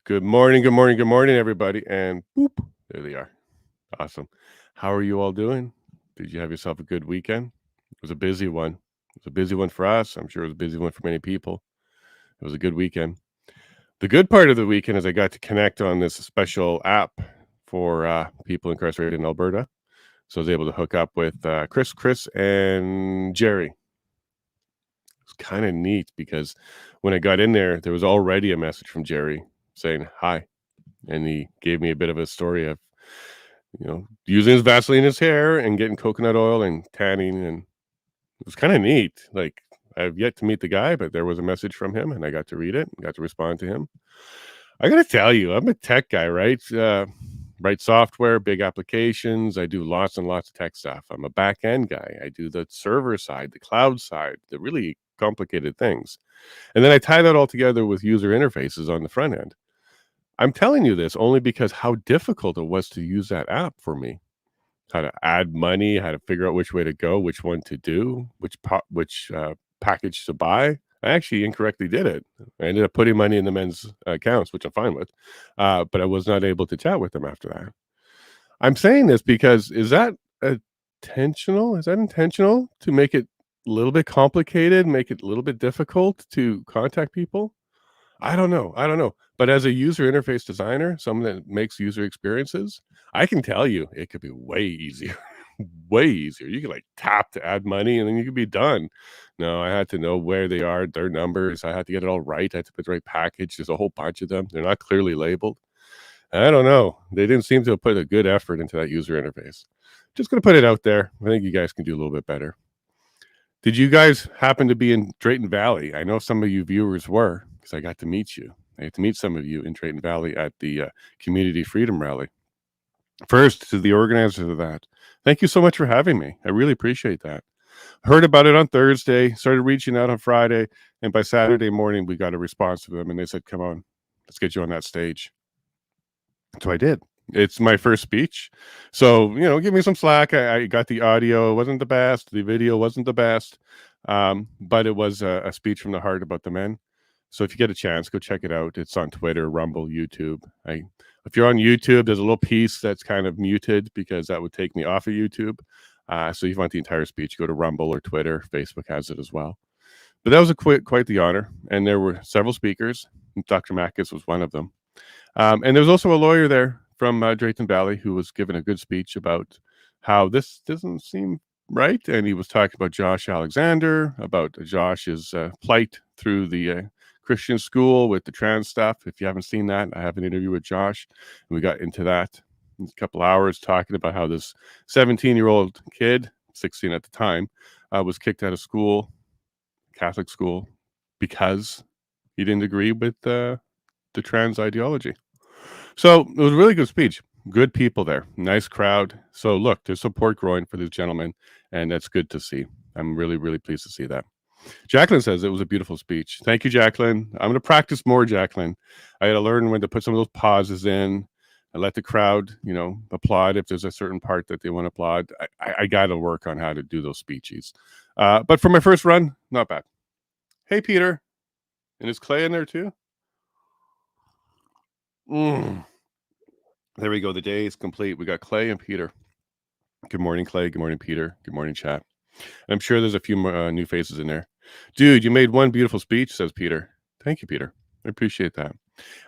Good morning, good morning, good morning, everybody. And boop, there they are. Awesome. How are you all doing? Did you have yourself a good weekend? It was a busy one. It was a busy one for us. I'm sure it was a busy one for many people. It was a good weekend. The good part of the weekend is I got to connect on this special app for people incarcerated in Alberta. So I was able to hook up with Chris, and Jerry. It's kind of neat because when I got in there was already a message from Jerry saying hi. And he gave me a bit of a story of, using his Vaseline in his hair and getting coconut oil and tanning. And it was kind of neat. Like, I've yet to meet the guy, but there was a message from him and I got to read it and got to respond to him. I got to tell you, I'm a tech guy, right? Write software, big applications. I do lots and lots of tech stuff. I'm a back end guy. I do the server side, the cloud side, the really complicated things. And then I tie that all together with user interfaces on the front end. I'm telling you this only because how difficult it was to use that app for me. How to add money, how to figure out which way to go, which one to do, which package to buy. I actually incorrectly did it. I ended up putting money in the men's accounts, which I'm fine with, but I was not able to chat with them after that. I'm saying this because is that intentional? Is that intentional to make it a little bit complicated, make it a little bit difficult to contact people? I don't know. But as a user interface designer, someone that makes user experiences, I can tell you it could be way easier. Way easier. You could like tap to add money and then you could be done. No, I had to know where they are, their numbers. I had to get it all right. I had to put the right package. There's a whole bunch of them. They're not clearly labeled. I don't know. They didn't seem to have put a good effort into that user interface. Just going to put it out there. I think you guys can do a little bit better. Did you guys happen to be in Drayton Valley? I know some of you viewers were because I got to meet you. I got to meet some of you in Drayton Valley at the Community Freedom Rally. First, to the organizers of that, thank you so much for having me. I really appreciate that. Heard about it on Thursday, started reaching out on Friday, and by Saturday morning, we got a response from them, and they said, come on, let's get you on that stage. So I did. It's my first speech. So, give me some slack. I got the audio. It wasn't the best. The video wasn't the best. But it was a speech from the heart about the men. So if you get a chance, go check it out. It's on Twitter, Rumble, YouTube. If you're on YouTube, there's a little piece that's kind of muted because that would take me off of YouTube. So if you want the entire speech, go to Rumble or Twitter. Facebook has it as well. But that was quite the honor. And there were several speakers. Dr. Mackay was one of them. And there was also a lawyer there from Drayton Valley who was given a good speech about how this doesn't seem right. And he was talking about Josh Alexander, about Josh's plight through the Christian school with the trans stuff. If you haven't seen that, I have an interview with Josh. And we got into that in a couple hours talking about how this 17-year-old kid, 16 at the time, was kicked out of school, Catholic school, because he didn't agree with the trans ideology. So it was a really good speech. Good people there. Nice crowd. So look, there's support growing for this gentleman, and that's good to see. I'm really, really pleased to see that. Jacqueline says it was a beautiful speech. Thank you, Jacqueline. I'm going to practice more, Jacqueline. I got to learn when to put some of those pauses in and let the crowd, applaud if there's a certain part that they want to applaud. I got to work on how to do those speeches. But for my first run, not bad. Hey, Peter. And is Clay in there too? There we go. The day is complete. We got Clay and Peter. Good morning, Clay. Good morning, Peter. Good morning, chat. And I'm sure there's a few more, new faces in there. Dude, you made one beautiful speech, says Peter. Thank you, Peter. I appreciate that.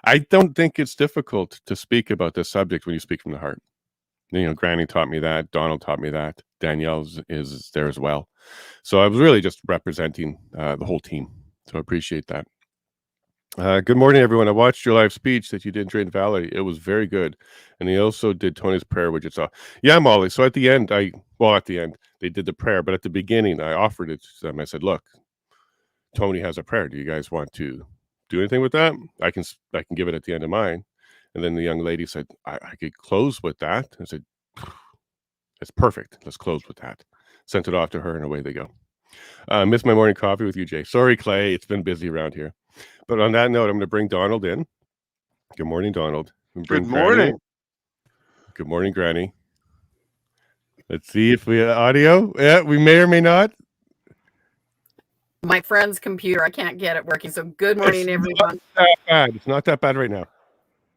I don't think it's difficult to speak about this subject when you speak from the heart. Granny taught me that. Donald taught me that. Danielle is there as well. So I was really just representing the whole team. So I appreciate that. Good morning, everyone. I watched your live speech that you did in Drayton Valley. It was very good. And they also did Tony's prayer, which it's yeah, Molly. So at the end, they did the prayer, but at the beginning, I offered it to them. I said, look, Tony has a prayer. Do you guys want to do anything with that? I can give it at the end of mine. And then the young lady said, I could close with that. I said, it's perfect. Let's close with that. Sent it off to her and away they go. Missed my morning coffee with you, Jay. Sorry, Clay. It's been busy around here. But on that note, I'm going to bring Donald in. Good morning, Donald. Good morning. Good morning, Granny. Let's see if we have audio. Yeah, we may or may not. My friend's computer, I can't get it working. So good morning, everyone. Not that bad. It's not that bad right now.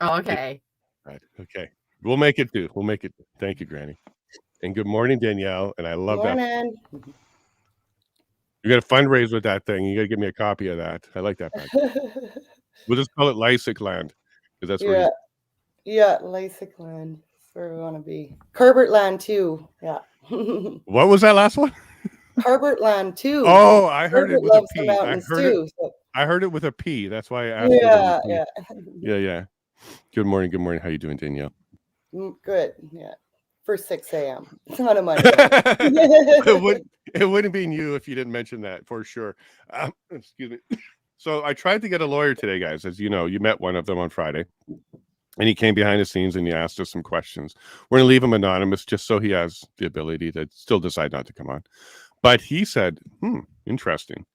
Oh, okay. Right. Okay. We'll make it do. We'll make it do. Thank you, Granny. And good morning, Danielle. And I love that. Morning. You got to fundraise with that thing. You got to give me a copy of that. I like that package. We'll just call it Lysick Land because that's where yeah, Lysick Land. That's where we want to be. Carbert Land too. Yeah. What was that last one? Carbert Land too. Oh, I heard Carbert it with a loves the P. mountains too. I heard it with a P. That's why I asked you to repeat. Yeah. Good morning. Good morning. How you doing, Danielle? Good. Yeah. For 6 a.m. It's not a Monday. It wouldn't be you if you didn't mention that for sure. Excuse me. So I tried to get a lawyer today, guys. As you know, you met one of them on Friday. And he came behind the scenes and he asked us some questions. We're going to leave him anonymous just so he has the ability to still decide not to come on. But he said, interesting.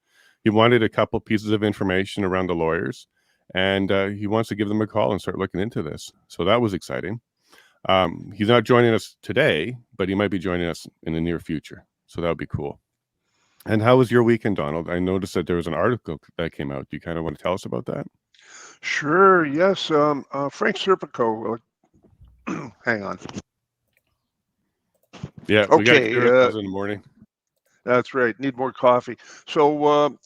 He wanted a couple pieces of information around the lawyers, and he wants to give them a call and start looking into this. So that was exciting. He's not joining us today, but he might be joining us in the near future. So that would be cool. And how was your weekend, Donald? I noticed that there was an article that came out. Do you kind of want to tell us about that? Sure, yes. Frank Serpico, hang on. Yeah, we got to clear ourselves in the morning. That's right. Need more coffee. So,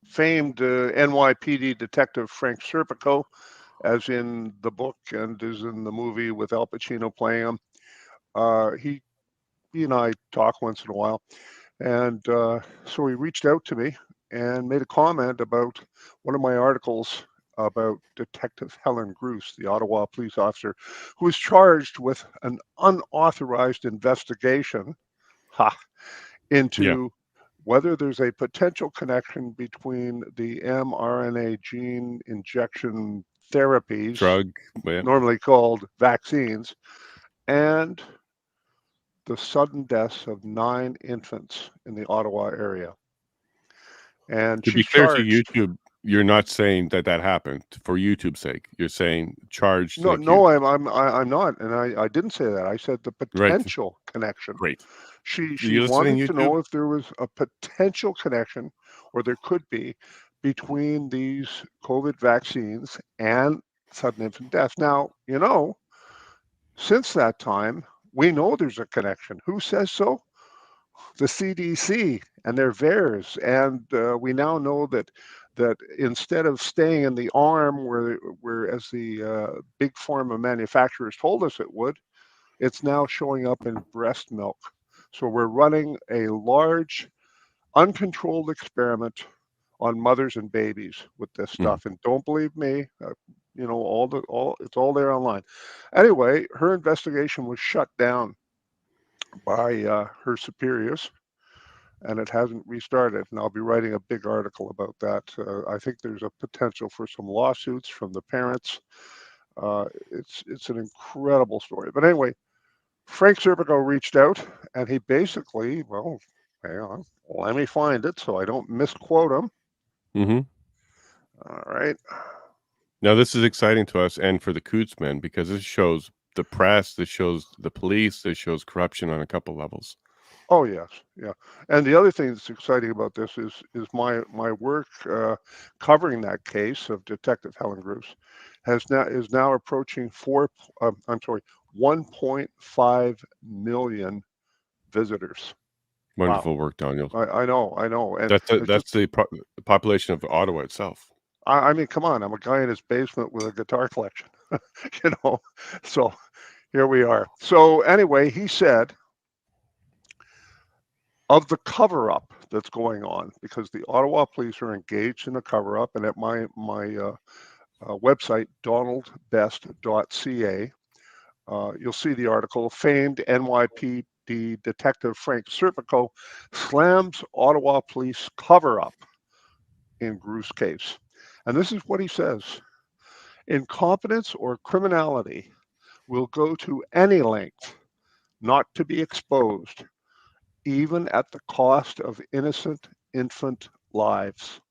famed NYPD detective Frank Serpico, as in the book and is in the movie with Al Pacino playing him. He and I talk once in a while, and so he reached out to me and made a comment about one of my articles about Detective Helen Gruce, the Ottawa police officer, who was charged with an unauthorized investigation into whether there's a potential connection between the mRNA gene injection therapies, normally called vaccines, and the sudden deaths of 9 infants in the Ottawa area. And to be clear to YouTube, you're not saying that happened for YouTube's sake. You're saying charged. No, I'm not, and I didn't say that. I said the potential connection. Great. She wanted to know if there was a potential connection, or there could be, between these COVID vaccines and sudden infant death. Now, since that time, we know there's a connection. Who says so? The CDC and their VAERS, and we now know that instead of staying in the arm where as the big pharma manufacturers told us it would, it's now showing up in breast milk. So we're running a large, uncontrolled experiment on mothers and babies with this stuff. And don't believe me, it's all there online. Anyway, her investigation was shut down by her superiors, and it hasn't restarted. And I'll be writing a big article about that. I think there's a potential for some lawsuits from the parents. It's an incredible story. But anyway, Frank Serpico reached out, and he basically, hang on, let me find it so I don't misquote him. All right. Now, this is exciting to us and for the Coutts men, because this shows the press, this shows the police, this shows corruption on a couple levels. Oh, yes. Yeah. And the other thing that's exciting about this is my work covering that case of Detective Helen Gruce is now approaching 1.5 million visitors. Wonderful work, Daniel. I know. And that's the population of Ottawa itself. I mean, come on, I'm a guy in his basement with a guitar collection, so here we are. So anyway, he said, of the cover-up that's going on, because the Ottawa police are engaged in a cover-up, and at my website, donaldbest.ca, you'll see the article, famed NYPD detective Frank Serpico slams Ottawa police cover-up in Gruce case. And this is what he says: incompetence or criminality will go to any length not to be exposed, even at the cost of innocent infant lives.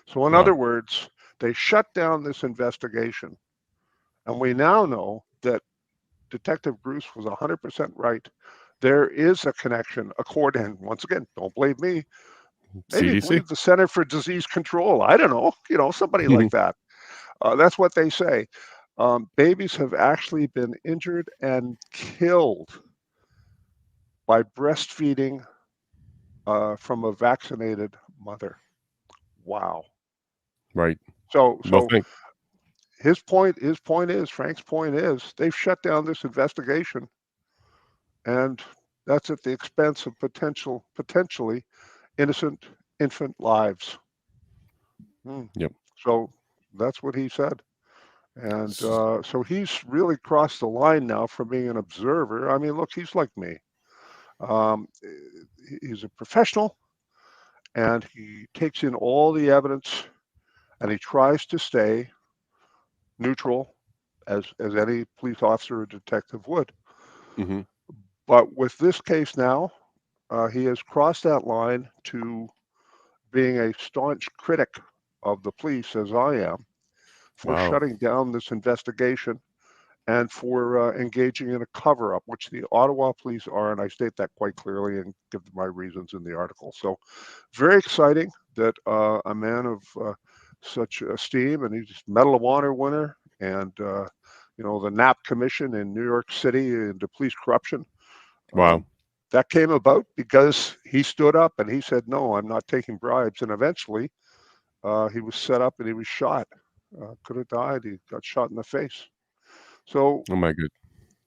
So in other words, they shut down this investigation. And we now know that Detective Gruce was 100% right. There is a connection, according, once again, don't believe me, maybe CDC? believe the Center for Disease Control. I don't know, somebody like that. That's what they say. babies have actually been injured and killed by breastfeeding from a vaccinated mother. Wow. Right. So Well, his point is, Frank's point is, they've shut down this investigation, and that's at the expense of potentially innocent infant lives. Yep. So that's what he said. And so he's really crossed the line now from being an observer. I mean, look, he's like me. He's a professional, and he takes in all the evidence, and he tries to stay neutral, as any police officer or detective would. Mm-hmm. But with this case now, he has crossed that line to being a staunch critic of the police, as I am, for Wow. shutting down this investigation and for engaging in a cover-up, which the Ottawa police are, and I state that quite clearly and give my reasons in the article. So very exciting that a man of such esteem, and he's Medal of Honor winner, and the KNAP Commission in New York City into police corruption. Wow. That came about because he stood up and he said, no, I'm not taking bribes. And eventually he was set up and he was shot. Could have died. He got shot in the face. So Oh my good.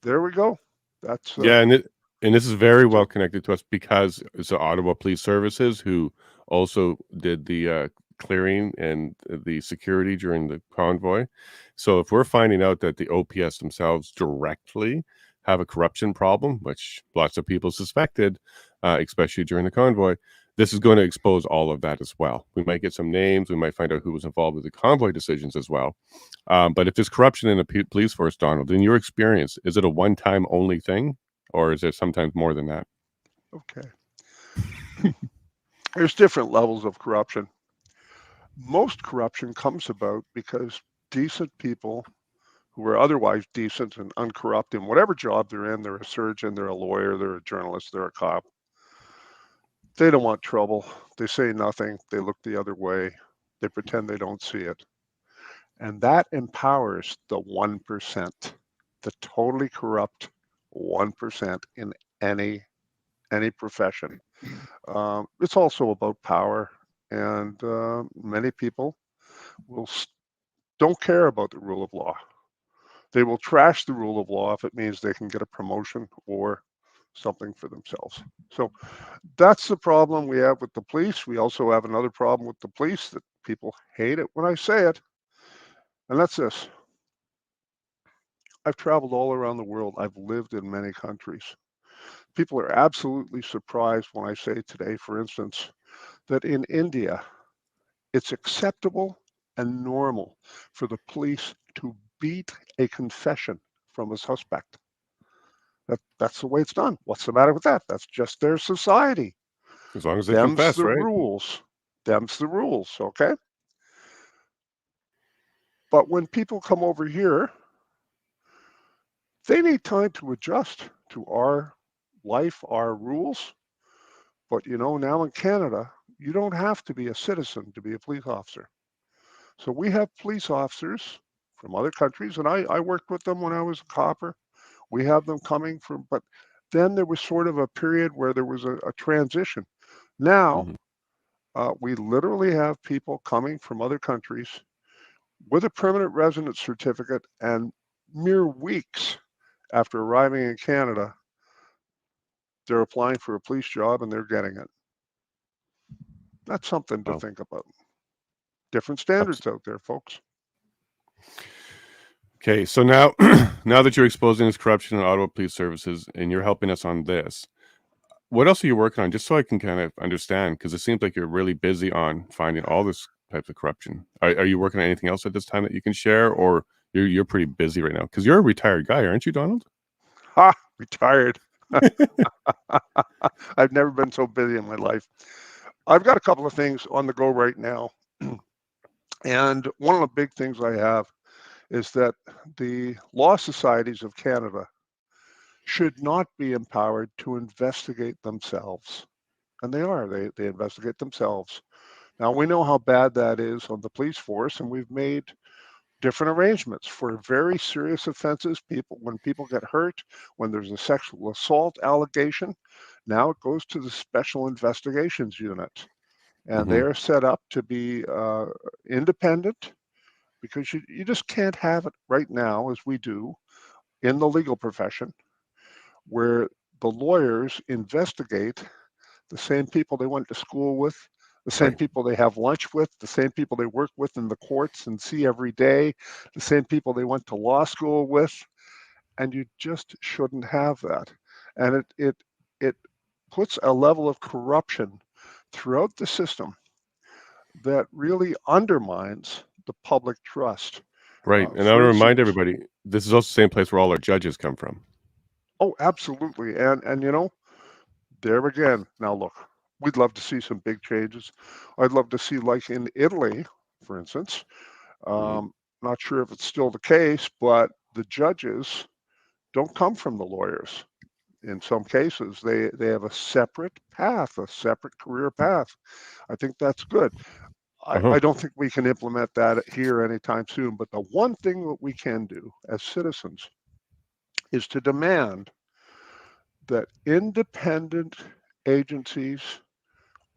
there we go. That's Yeah, and this is very well connected to us because it's the Ottawa Police Services who also did the clearing and the security during the convoy. So if we're finding out that the OPS themselves directly have a corruption problem, which lots of people suspected, especially during the convoy, this is going to expose all of that as well. We might get some names. We might find out who was involved with the convoy decisions as well. But if there's corruption in the police force, Donald, in your experience, is it a one-time only thing? Or is there sometimes more than that? okay. There's different levels of corruption. Most corruption comes about because decent people who are otherwise decent and uncorrupt in whatever job they're in, they're a surgeon, they're a lawyer, they're a journalist, they're a cop. They don't want trouble. They say nothing. They look the other way. They pretend they don't see it. And that empowers the 1%, the totally corrupt 1% in any profession. It's also about power, and many people don't care about the rule of law. They will trash the rule of law if it means they can get a promotion or something for themselves. So that's the problem we have with the police. We also have another problem with the police that people hate it when I say it, and that's this. I've traveled all around the world. I've lived in many countries. People are absolutely surprised when I say today, for instance, that in India, it's acceptable and normal for the police to beat a confession from a suspect. That's the way it's done. What's the matter with that? That's just their society. As long as they Them's confess, the right? rules. Them's the rules, okay? But when people come over here, they need time to adjust to our life, our rules. But now in Canada, you don't have to be a citizen to be a police officer. So we have police officers from other countries, and I worked with them when I was a copper. We have them coming from, but then there was sort of a period where there was a transition. Now, we literally have people coming from other countries with a permanent residence certificate, and mere weeks after arriving in Canada, they're applying for a police job and they're getting it. That's something to think about. Different standards out there, folks. Okay, so now now that you're exposing this corruption in Ottawa Police Services and you're helping us on this, what else are you working on? Just so I can kind of understand, because it seems like you're really busy on finding all this types of corruption. Are you working on anything else at this time that you can share, or you're pretty busy right now? Because you're a retired guy, aren't you, Donald? Ha! Retired. I've never been so busy in my life. I've got a couple of things on the go right now. And one of the big things I have is that the law societies of Canada should not be empowered to investigate themselves. And they are. They investigate themselves. Now, we know how bad that is on the police force, and we've made different arrangements for very serious offenses. When people get hurt, when there's a sexual assault allegation, now it goes to the Special Investigations Unit, and they are set up to be independent, because you just can't have it right now, as we do in the legal profession, where the lawyers investigate the same people they went to school with, the same people they have lunch with, the same people they work with in the courts and see every day, the same people they went to law school with, and you just shouldn't have that. And it puts a level of corruption throughout the system that really undermines the public trust. Right. And I want to remind everybody, this is also the same place where all our judges come from. Oh, absolutely. And you know, there again, now look, we'd love to see some big changes. I'd love to see, like in Italy, for instance, not sure if it's still the case, but the judges don't come from the lawyers. In some cases, they have a separate path, a separate career path. I think that's good. I don't think we can implement that here anytime soon, but the one thing that we can do as citizens is to demand that independent agencies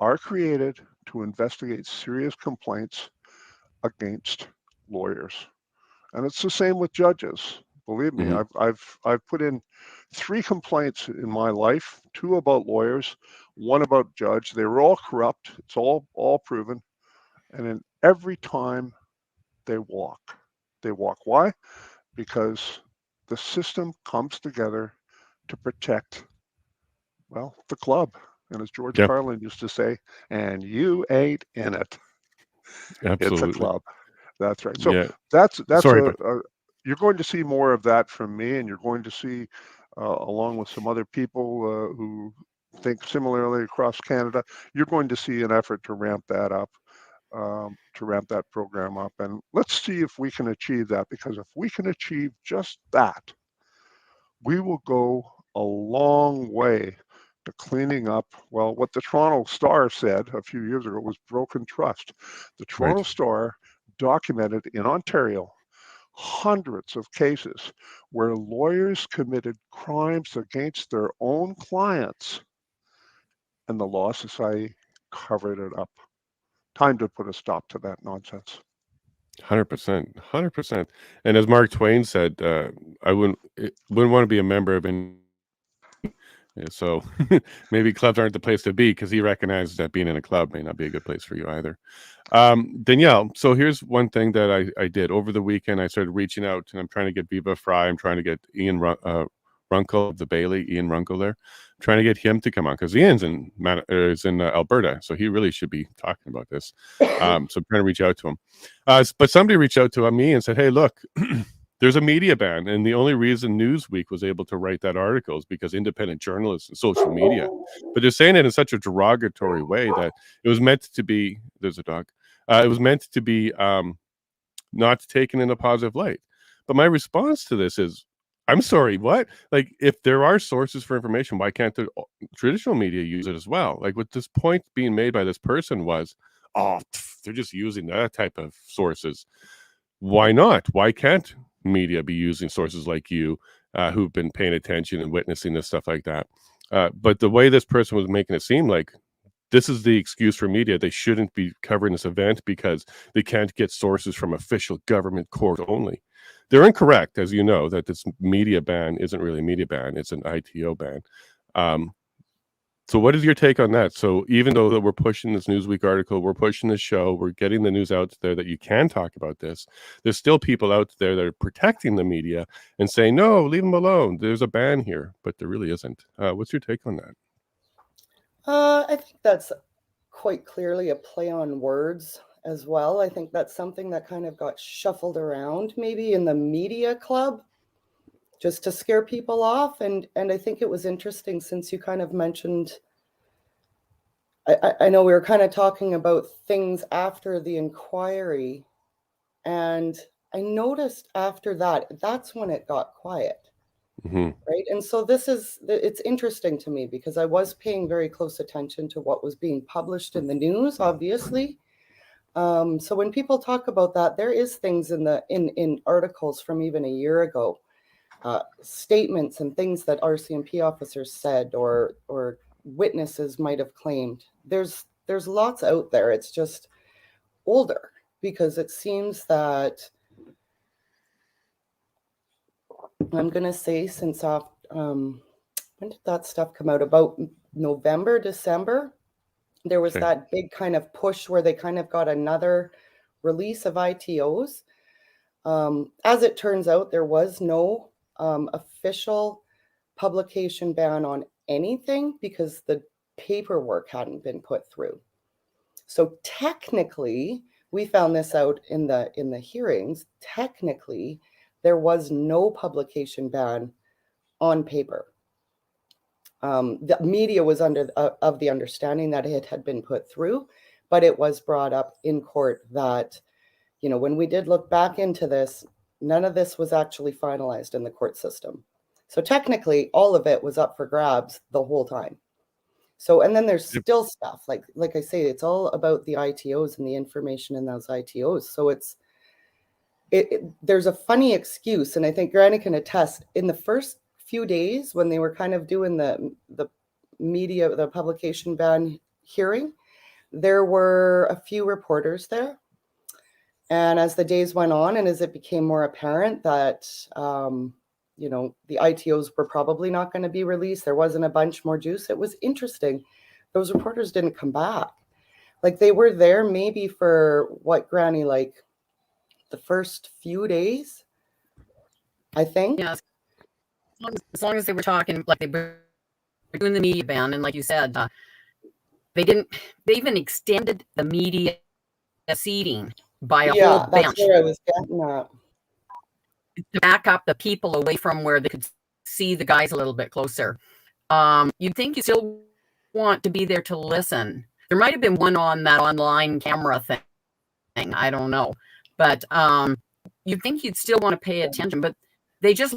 are created to investigate serious complaints against lawyers. And it's the same with judges. Believe me, I've put in 3 complaints in my life, 2 about lawyers, 1 about judge. They were all corrupt. It's all proven. And then every time they walk. They walk. Why? Because the system comes together to protect, well, the club. And as George Carlin used to say, and you ain't in it. Absolutely. It's a club. That's right. So that's you're going to see more of that from me, and you're going to see, along with some other people who think similarly across Canada, you're going to see an effort to ramp that up, to ramp that program up. And let's see if we can achieve that, because if we can achieve just that, we will go a long way to cleaning up, well, what the Toronto Star said a few years ago was broken trust. The Toronto Star documented in Ontario hundreds of cases where lawyers committed crimes against their own clients, and the Law Society covered it up. Time to put a stop to that nonsense. 100%, 100%. And as Mark Twain said, I wouldn't want to be a member of any. So maybe clubs aren't the place to be, because he recognizes that being in a club may not be a good place for you either. Danielle, so here's one thing that I did over the weekend. I started reaching out, and I'm trying to get Viva Fry. I'm trying to get Ian Runkle of the Bailey, Ian Runkle there. I'm trying to get him to come on, because Ian's in Alberta, so he really should be talking about this. So I'm trying to reach out to him. But somebody reached out to me and said, hey, look, there's a media ban, and the only reason Newsweek was able to write that article is because independent journalists and social media. But they're saying it in such a derogatory way that it was meant to be. There's a dog. It was meant to be not taken in a positive light. But my response to this is, I'm sorry, what? Like, if there are sources for information, why can't the traditional media use it as well? Like, what this point being made by this person was, they're just using that type of sources. Why not? Why can't media be using sources like you, who've been paying attention and witnessing this stuff like that? But the way this person was making it seem like this is the excuse for media. They shouldn't be covering this event because they can't get sources from official government court only. They're incorrect, as you know, that this media ban isn't really a media ban. It's an ITO ban. So what is your take on that? So even though that we're pushing this Newsweek article, we're pushing this show, we're getting the news out there that you can talk about this, there's still people out there that are protecting the media and saying, no, leave them alone. There's a ban here, but there really isn't. What's your take on that? I think that's quite clearly a play on words as well. I think that's something that kind of got shuffled around maybe in the media club just to scare people off. And I think it was interesting, since you kind of mentioned, I know we were kind of talking about things after the inquiry, and I noticed after that, that's when it got quiet. Right. And so it's interesting to me, because I was paying very close attention to what was being published in the news, obviously. So when people talk about that, there is things in articles from even a year ago, statements and things that RCMP officers said or witnesses might have claimed. There's lots out there. It's just older because it seems that I'm going to say since when did that stuff come out? About November, December. There was that big kind of push where they kind of got another release of ITOs. As it turns out, there was no official publication ban on anything because the paperwork hadn't been put through. So technically, we found this out in the hearings. Technically, there was no publication ban on paper. The media was of the understanding that it had been put through, but it was brought up in court that, when we did look back into this, none of this was actually finalized in the court system. So technically, all of it was up for grabs the whole time. So, and then there's still stuff like I say, it's all about the ITOs and the information in those ITOs. So there's a funny excuse, and I think Granny can attest. In the first few days when they were kind of doing the media, the publication ban hearing, there were a few reporters there. And as the days went on and as it became more apparent that, the ITOs were probably not going to be released, there wasn't a bunch more juice. It was interesting. Those reporters didn't come back. Like they were there maybe for what, Granny, like the first few days, I think. Yeah, as long as they were talking, like they were doing the media ban, and like you said, they even extended the media seating by a whole bench. That's where I was getting at. To back up the people away from where they could see the guys a little bit closer. You'd think you still want to be there to listen. There might have been one on that online camera thing. I don't know. But you'd think you'd still want to pay attention, but they just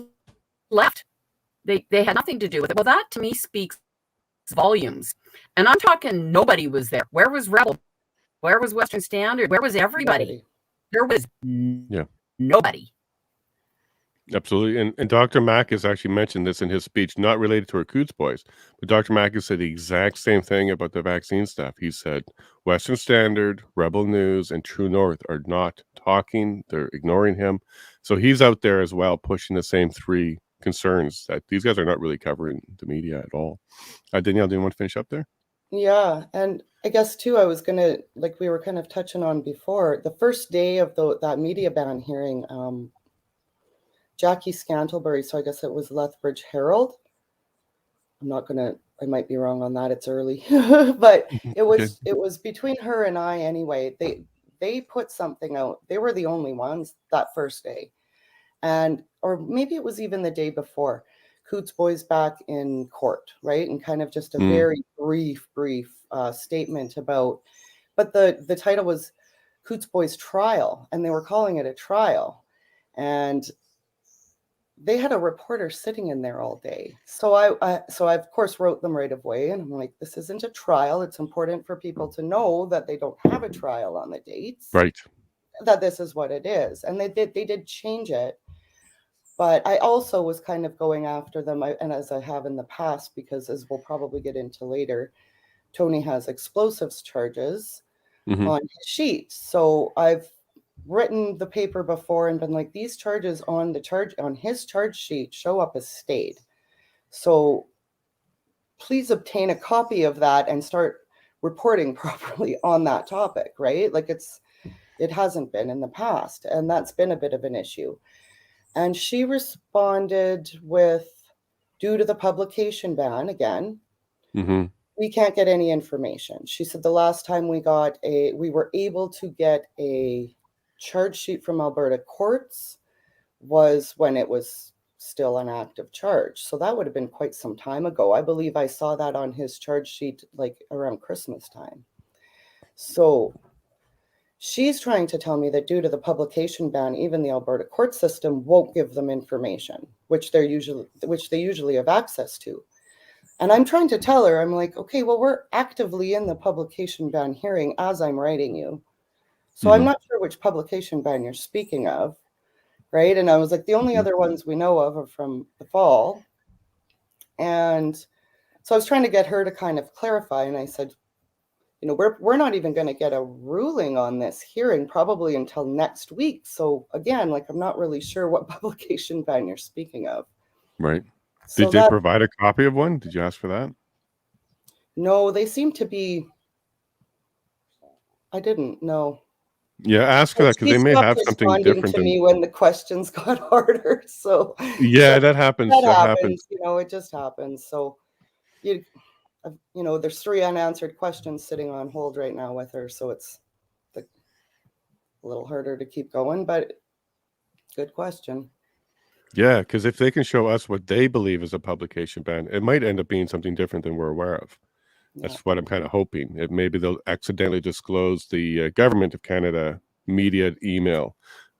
left. They had nothing to do with it. Well, that to me speaks volumes. And I'm talking nobody was there. Where was Rebel? Where was Western Standard? Where was everybody? There was nobody. Absolutely. And Dr. Mack has actually mentioned this in his speech, not related to our Coutts boys, but Dr. Mack has said the exact same thing about the vaccine stuff. He said Western Standard, Rebel News, and True North are not talking. They're ignoring him. So he's out there as well, pushing the same three concerns that these guys are not really covering the media at all. Danielle, do you want to finish up there? Yeah. And I guess too, I was going to, like we were kind of touching on before, the first day of that media ban hearing, Jackie Scantlebury, so I guess it was Lethbridge Herald. I might be wrong on that. It's early, but it was between her and I anyway. They put something out. They were the only ones that first day. Or maybe it was even the day before. Coutts boys back in court, right? And kind of just a very brief statement about, but the title was Coutts boys trial, and they were calling it a trial. And they had a reporter sitting in there all day. So I of course wrote them right away, and I'm like, this isn't a trial. It's important for people to know that they don't have a trial on the dates. Right. That this is what it is. And they did change it. But I also was kind of going after them, and as I have in the past, because as we'll probably get into later, Tony has explosives charges on his sheet. So I've written the paper before and been like, these charges on his charge sheet show up as stayed. So please obtain a copy of that and start reporting properly on that topic, right? Like it hasn't been in the past, and that's been a bit of an issue. And she responded with, due to the publication ban, again, we can't get any information. She said the last time we were able to get a charge sheet from Alberta courts was when it was still an active charge. So that would have been quite some time ago. I believe I saw that on his charge sheet like around Christmas time. So she's trying to tell me that due to the publication ban, even the Alberta court system won't give them information, which they usually have access to. And I'm trying to tell her, I'm like, okay, well, we're actively in the publication ban hearing as I'm writing you. So I'm not sure which publication ban you're speaking of, right? And I was like, the only other ones we know of are from the fall. And so I was trying to get her to kind of clarify, and I said, you know, we're not even going to get a ruling on this hearing probably until next week. So again, like, I'm not really sure what publication ban you're speaking of. Right. So Did they provide a copy of one? Did you ask for that? No, they seem to be. I didn't know. Yeah, ask for that, because they may have something different to than me when the questions got harder. So yeah, that happens. that happens. You know, it just happens. So you know, there's 3 unanswered questions sitting on hold right now with her, so it's a little harder to keep going, but good question. Yeah, because if they can show us what they believe is a publication ban, it might end up being something different than we're aware of. That's what I'm kind of hoping. Maybe they'll accidentally disclose the Government of Canada media email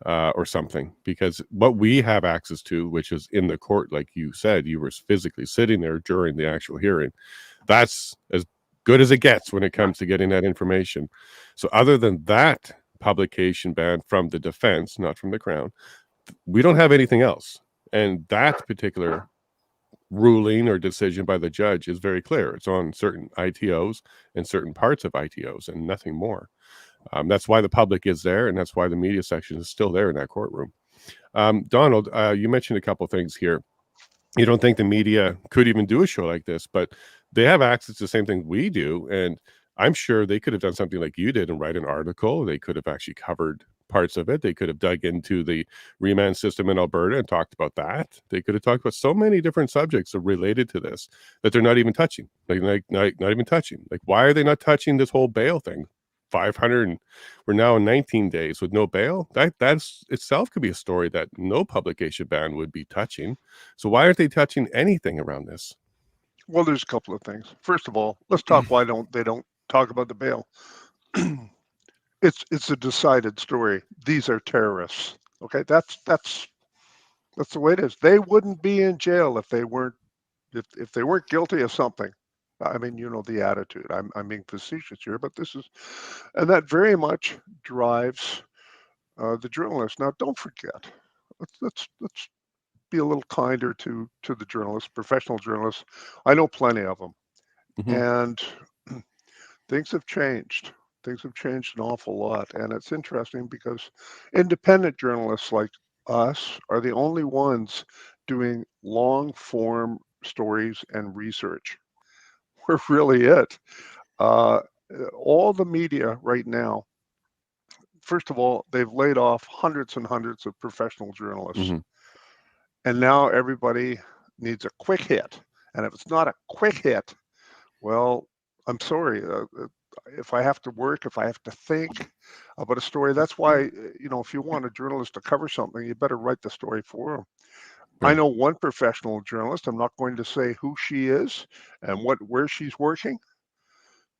or something, because what we have access to, which is in the court, like you said, you were physically sitting there during the actual hearing. That's as good as it gets when it comes to getting that information. So other than that publication ban from the defense, not from the Crown, we don't have anything else. And that particular ruling or decision by the judge is very clear. It's on certain ITOs and certain parts of ITOs and nothing more. That's why the public is there, and that's why the media section is still there in that courtroom. Donald, you mentioned a couple things here. You don't think the media could even do a show like this, but they have access to the same thing we do, and I'm sure they could have done something like you did and write an article. They could have actually covered parts of it. They could have dug into the remand system in Alberta and talked about that. They could have talked about so many different subjects related to this that they're not even touching. Like not even touching. Like, why are they not touching this whole bail thing? 500, and we're now in 19 days with no bail. That's itself could be a story that no publication ban would be touching. So why aren't they touching anything around this? Well, there's a couple of things. First of all, let's talk why they don't talk about the bail. It's a decided story. These are terrorists. Okay, that's the way it is. They wouldn't be in jail if they weren't guilty of something. I mean, you know the attitude. I'm being facetious here, but this is, and that very much drives the journalists. Now, don't forget. Let's be a little kinder to the journalists, professional journalists. I know plenty of them, and things have changed. Things have changed an awful lot, and it's interesting because independent journalists like us are the only ones doing long form stories and research. We're really it. All the media right now, first of all, they've laid off hundreds and hundreds of professional journalists. And now everybody needs a quick hit. And if it's not a quick hit, well, I'm sorry. If I have to work, if I have to think about a story, that's why, you know, if you want a journalist to cover something, you better write the story for them. Right. I know one professional journalist. I'm not going to say who she is and where she's working,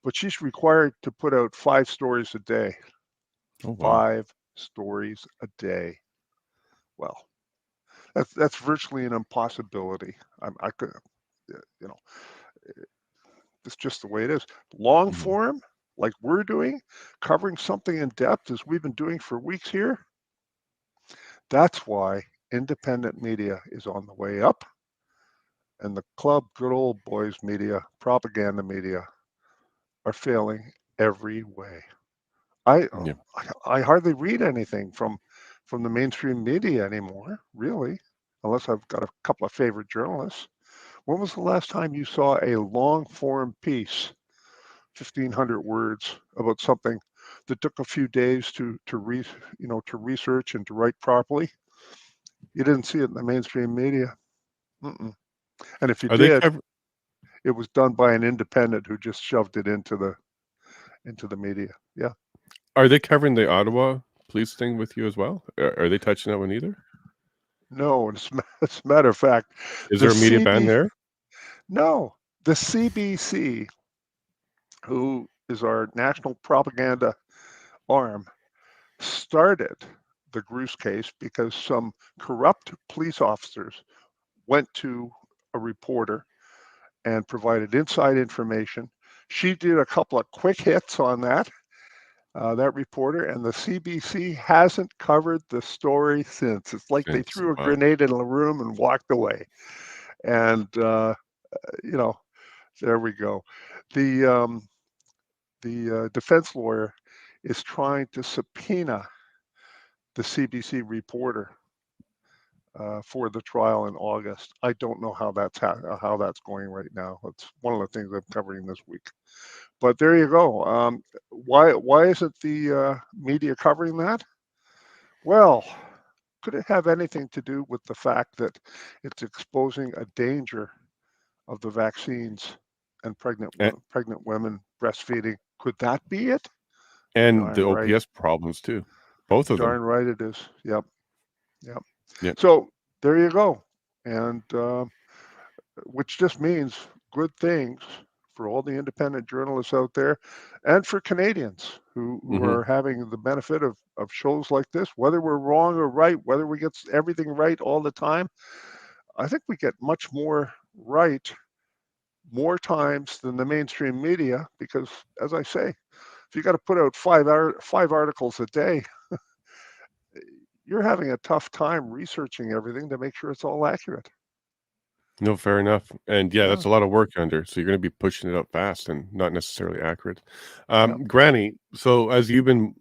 but she's required to put out 5 stories a day. Oh, wow. 5 stories a day. Well, that's virtually an impossibility. I could, you know, it's just the way it is. Long form, like we're doing, covering something in depth as we've been doing for weeks here. That's why independent media is on the way up, and the club, good old boys media, propaganda media, are failing every way. I hardly read anything from the mainstream media anymore, really, unless I've got a couple of favorite journalists. When was the last time you saw a long form piece, 1,500 words, about something that took a few days to research and to write properly? You didn't see it in the mainstream media. And if you did, it was done by an independent who just shoved it into the media. Yeah. Are they covering the Ottawa police thing with you as well? Are they touching that one either? No, as a matter of fact, is there a media ban there? No, the CBC, who is our national propaganda arm, started the Gruce case because some corrupt police officers went to a reporter and provided inside information. She did a couple of quick hits on that, that reporter, and the CBC hasn't covered the story since. It's like they threw a grenade in the room and walked away. And, you know, there we go. The defense lawyer is trying to subpoena the CBC reporter for the trial in August. I don't know how that's going right now. It's one of the things I'm covering this week. But there you go. Why isn't the media covering that? Well, could it have anything to do with the fact that it's exposing a danger of the vaccines and pregnant women breastfeeding? Could that be it? And darn the right. OPS problems too. Both of them. Darn right it is. Yep. So there you go. And which just means good things for all the independent journalists out there and for Canadians who are having the benefit of shows like this, whether we're wrong or right, whether we get everything right all the time. I think we get much more right more times than the mainstream media, because as I say, if you got to put out five articles a day, you're having a tough time researching everything to make sure it's all accurate. No, fair enough. And that's a lot of work under. So you're going to be pushing it up fast and not necessarily accurate. Granny, so as you've been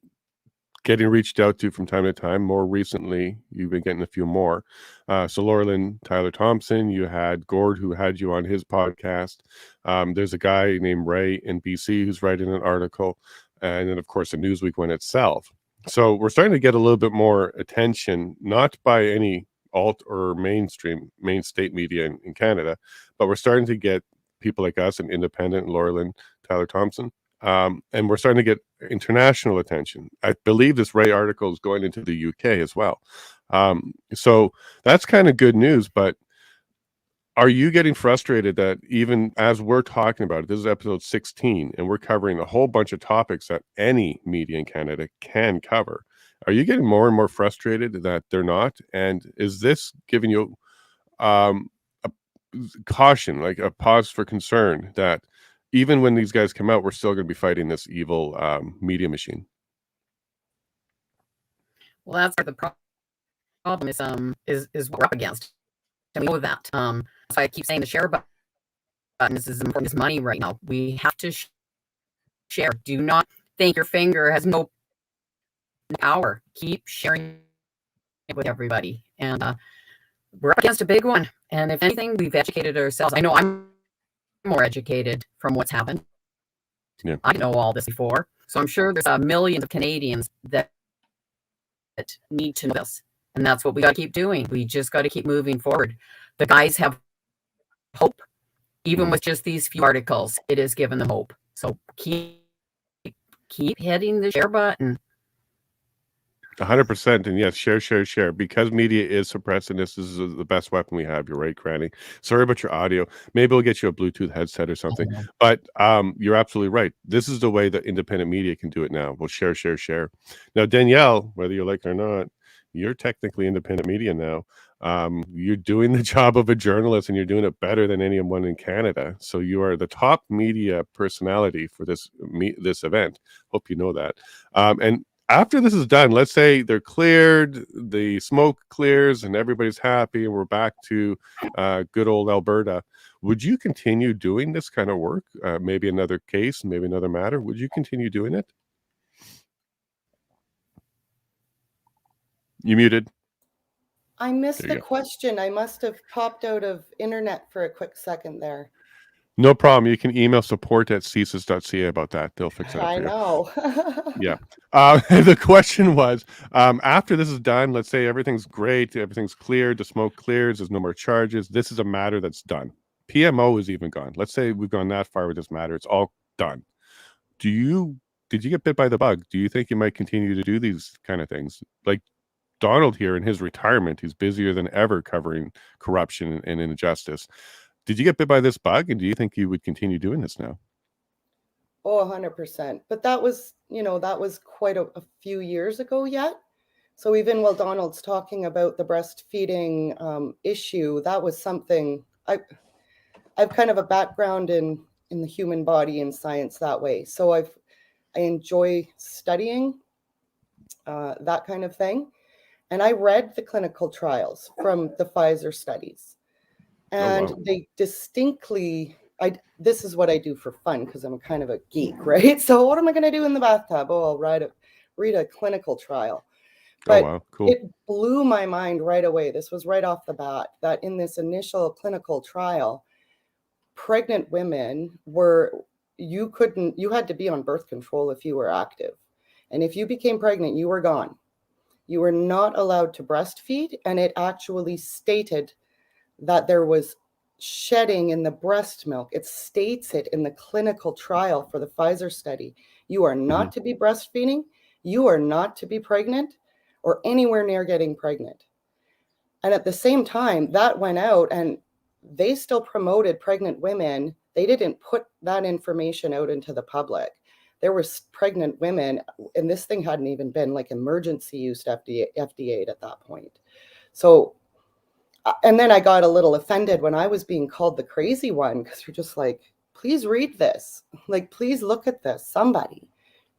getting reached out to from time to time, more recently, you've been getting a few more. So Laurelyn Tyler Thompson, you had Gord, who had you on his podcast. There's a guy named Ray in BC who's writing an article. And then, of course, the Newsweek one itself. So we're starting to get a little bit more attention, not by any alt or main state media in Canada, but we're starting to get people like us and independent Laurelyn Tyler Thompson. And we're starting to get international attention. I believe this Ray article is going into the UK as well. So that's kind of good news, but are you getting frustrated that even as we're talking about it, this is episode 16, and we're covering a whole bunch of topics that any media in Canada can cover? Are you getting more and more frustrated that they're not? And is this giving you a caution, like a pause for concern, that even when these guys come out, we're still going to be fighting this evil media machine? Well, that's the problem is what we're up against. And we know that. So I keep saying the share button is as important as money right now. We have to share. Do not think your finger has no power. Keep sharing it with everybody. And we're up against a big one. And if anything, we've educated ourselves. I know I'm more educated from what's happened. Yeah. I know all this before. So I'm sure there's millions of Canadians that need to know this. And that's what we got to keep doing. We just got to keep moving forward. The guys have hope. Even with just these few articles, it has given them hope. So keep hitting the share button. 100%. And yes, share. Because media is suppressing this is the best weapon we have. You're right, Granny. Sorry about your audio. Maybe we'll get you a Bluetooth headset or something. But you're absolutely right. This is the way that independent media can do it now. We'll share. Now, Danielle, whether you like it or not, you're technically independent media now. You're doing the job of a journalist, and you're doing it better than anyone in Canada. So you are the top media personality for this event. Hope you know that. And after this is done, let's say they're cleared, the smoke clears, and everybody's happy, and we're back to good old Alberta. Would you continue doing this kind of work? Maybe another case, maybe another matter. Would you continue doing it? You muted. I missed the question. I must have popped out of internet for a quick second there. No problem. You can email support@csis.ca about that. They'll fix that for you. I know. Yeah. The question was, after this is done, let's say everything's great, everything's cleared, the smoke clears, there's no more charges. This is a matter that's done. PMO is even gone. Let's say we've gone that far with this matter. It's all done. Did you get bit by the bug? Do you think you might continue to do these kind of things? Like Donald here in his retirement, he's busier than ever covering corruption and injustice. Did you get bit by this bug, and do you think you would continue doing this now? Oh, 100%. But that was quite a few years ago yet. So even while Donald's talking about the breastfeeding issue, that was something I've kind of a background in the human body and science that way. So I've I enjoy studying, that kind of thing. And I read the clinical trials from the Pfizer studies. And they distinctly, this is what I do for fun because I'm kind of a geek, right? So what am I going to do in the bathtub? Oh, I'll read a clinical trial. But Cool. it blew my mind right away. This was right off the bat, that in this initial clinical trial, pregnant women you had to be on birth control if you were active. And if you became pregnant, you were gone. You were not allowed to breastfeed. And it actually stated that there was shedding in the breast milk. It states it in the clinical trial for the Pfizer study. You are not to be breastfeeding. You are not to be pregnant or anywhere near getting pregnant. And at the same time, that went out and they still promoted pregnant women. They didn't put that information out into the public. There were pregnant women, and this thing hadn't even been like emergency use FDA at that point. So, and then I got a little offended when I was being called the crazy one, because you're just like, please read this. Like, please look at this, somebody,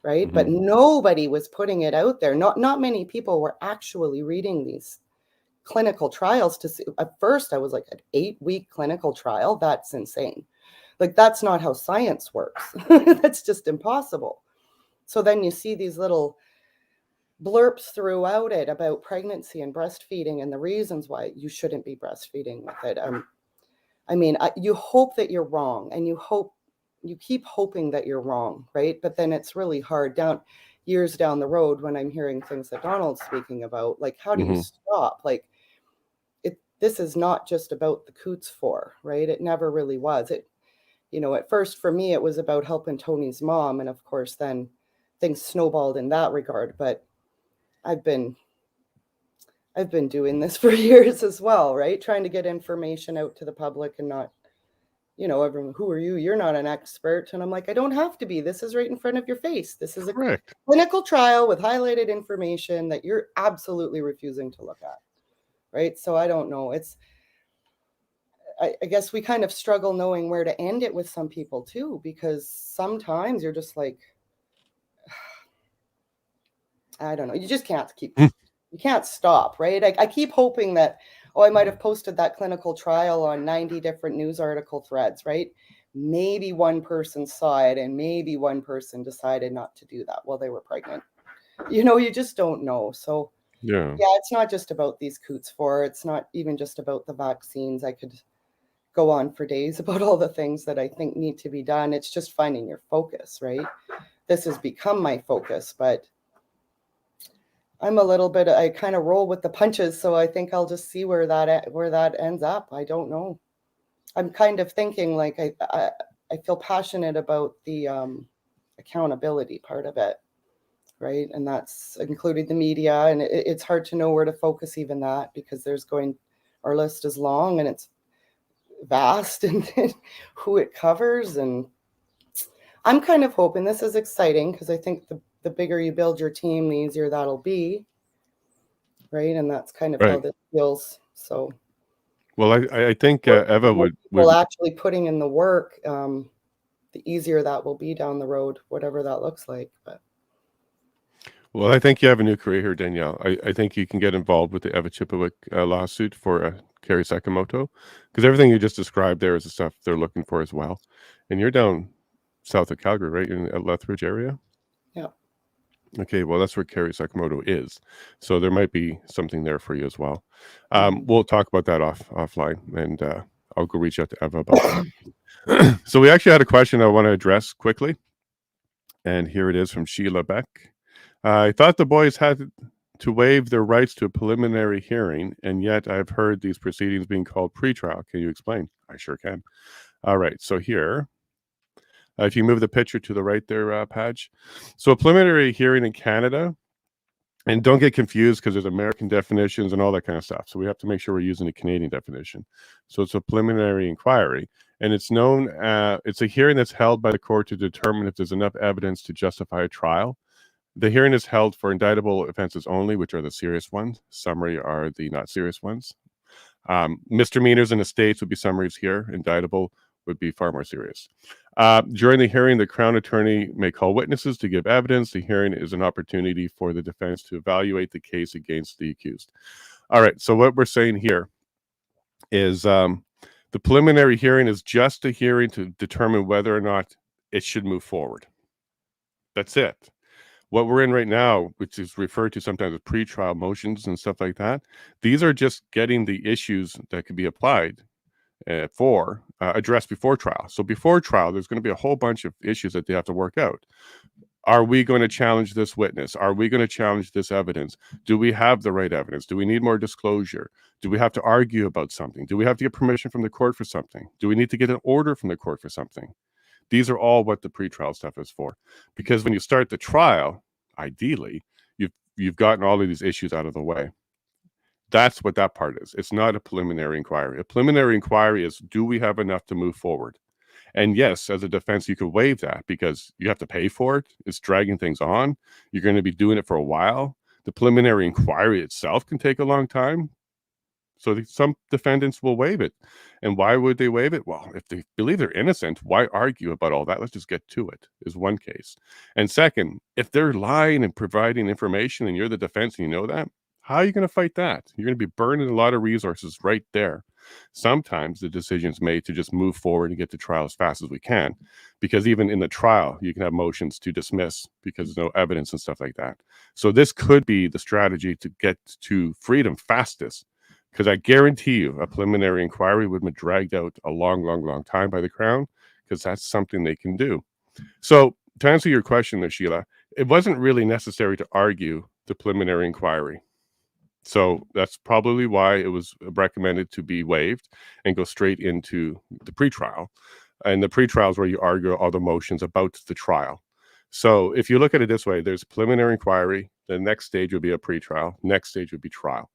right? But nobody was putting it out there. Not many people were actually reading these clinical trials to see. At first I was like, an 8-week clinical trial? That's insane. Like, that's not how science works. That's just impossible. So then you see these little blurps throughout it about pregnancy and breastfeeding and the reasons why you shouldn't be breastfeeding with it. I mean, you hope that you're wrong, and you keep hoping that you're wrong, right? But then it's really hard years down the road when I'm hearing things that Donald's speaking about, like, how do you stop? Like, this is not just about the Coutts Four, right? It never really was. At first for me, it was about helping Tony's mom. And of course, then things snowballed in that regard. But I've been doing this for years as well, right? Trying to get information out to the public and not, everyone, who are you? You're not an expert. And I'm like, I don't have to be. This is right in front of your face. This is a clinical trial with highlighted information that you're absolutely refusing to look at, right? So I don't know. I guess we kind of struggle knowing where to end it with some people too, because sometimes you're just like, I don't know. You just can't you can't stop, right? I keep hoping that, I might have posted that clinical trial on 90 different news article threads, right? Maybe one person saw it and maybe one person decided not to do that while they were pregnant. You just don't know. So yeah, it's not just about these Coutts Four. It's not even just about the vaccines. I could go on for days about all the things that I think need to be done. It's just finding your focus, right? This has become my focus, but I kind of roll with the punches. So I think I'll just see where that ends up. I don't know. I'm kind of thinking like I feel passionate about the accountability part of it, right? And that's including the media. And it's hard to know where to focus even that, because our list is long and it's vast and who it covers. And I'm kind of hoping this is exciting, because I think the bigger you build your team, the easier that'll be, right? And that's kind of how this feels. So well, I think Eva would actually putting in the work, the easier that will be down the road, whatever that looks like. But well, I think you have a new career here, Danielle. I think you can get involved with the Eva Chippewick lawsuit for Kerry Sakamoto, because everything you just described there is the stuff they're looking for as well. And you're down south of Calgary, right? In the Lethbridge area? Yeah. Okay, well, that's where Kerry Sakamoto is. So there might be something there for you as well. We'll talk about that offline, and I'll go reach out to Eva about that. So we actually had a question I want to address quickly. And here it is from Sheila Beck. I thought the boys had to waive their rights to a preliminary hearing, and yet I've heard these proceedings being called pretrial. Can you explain? I sure can. All right, so here, if you move the picture to the right there, Padge. So a preliminary hearing in Canada, and don't get confused because there's American definitions and all that kind of stuff. So we have to make sure we're using the Canadian definition. So it's a preliminary inquiry, and it's a hearing that's held by the court to determine if there's enough evidence to justify a trial. The hearing is held for indictable offenses only, which are the serious ones. Summary are the not serious ones. Misdemeanors in the States would be summaries here. Indictable would be far more serious. During the hearing, the Crown Attorney may call witnesses to give evidence. The hearing is an opportunity for the defense to evaluate the case against the accused. All right, so what we're saying here is the preliminary hearing is just a hearing to determine whether or not it should move forward. That's it. What we're in right now, which is referred to sometimes as pretrial motions and stuff like that, these are just getting the issues that could be applied for addressed before trial. So before trial, there's going to be a whole bunch of issues that they have to work out. Are we going to challenge this witness? Are we going to challenge this evidence? Do we have the right evidence? Do we need more disclosure? Do we have to argue about something? Do we have to get permission from the court for something? Do we need to get an order from the court for something? These are all what the pretrial stuff is for. Because when you start the trial, ideally, you've gotten all of these issues out of the way. That's what that part is. It's not a preliminary inquiry. A preliminary inquiry is, do we have enough to move forward? And yes, as a defense, you could waive that because you have to pay for it. It's dragging things on. You're going to be doing it for a while. The preliminary inquiry itself can take a long time. So some defendants will waive it. And why would they waive it? Well, if they believe they're innocent, why argue about all that? Let's just get to it, is one case. And second, if they're lying and providing information and you're the defense and you know that, how are you going to fight that? You're going to be burning a lot of resources right there. Sometimes the decision is made to just move forward and get to trial as fast as we can, because even in the trial, you can have motions to dismiss because there's no evidence and stuff like that. So this could be the strategy to get to freedom fastest, because I guarantee you a preliminary inquiry would have been dragged out a long, long, long time by the Crown, because that's something they can do. So to answer your question there, Sheila, it wasn't really necessary to argue the preliminary inquiry. So that's probably why it was recommended to be waived and go straight into the pretrial. And the pretrial is where you argue all the motions about the trial. So if you look at it this way, there's a preliminary inquiry. The next stage would be a pretrial. Next stage would be trial.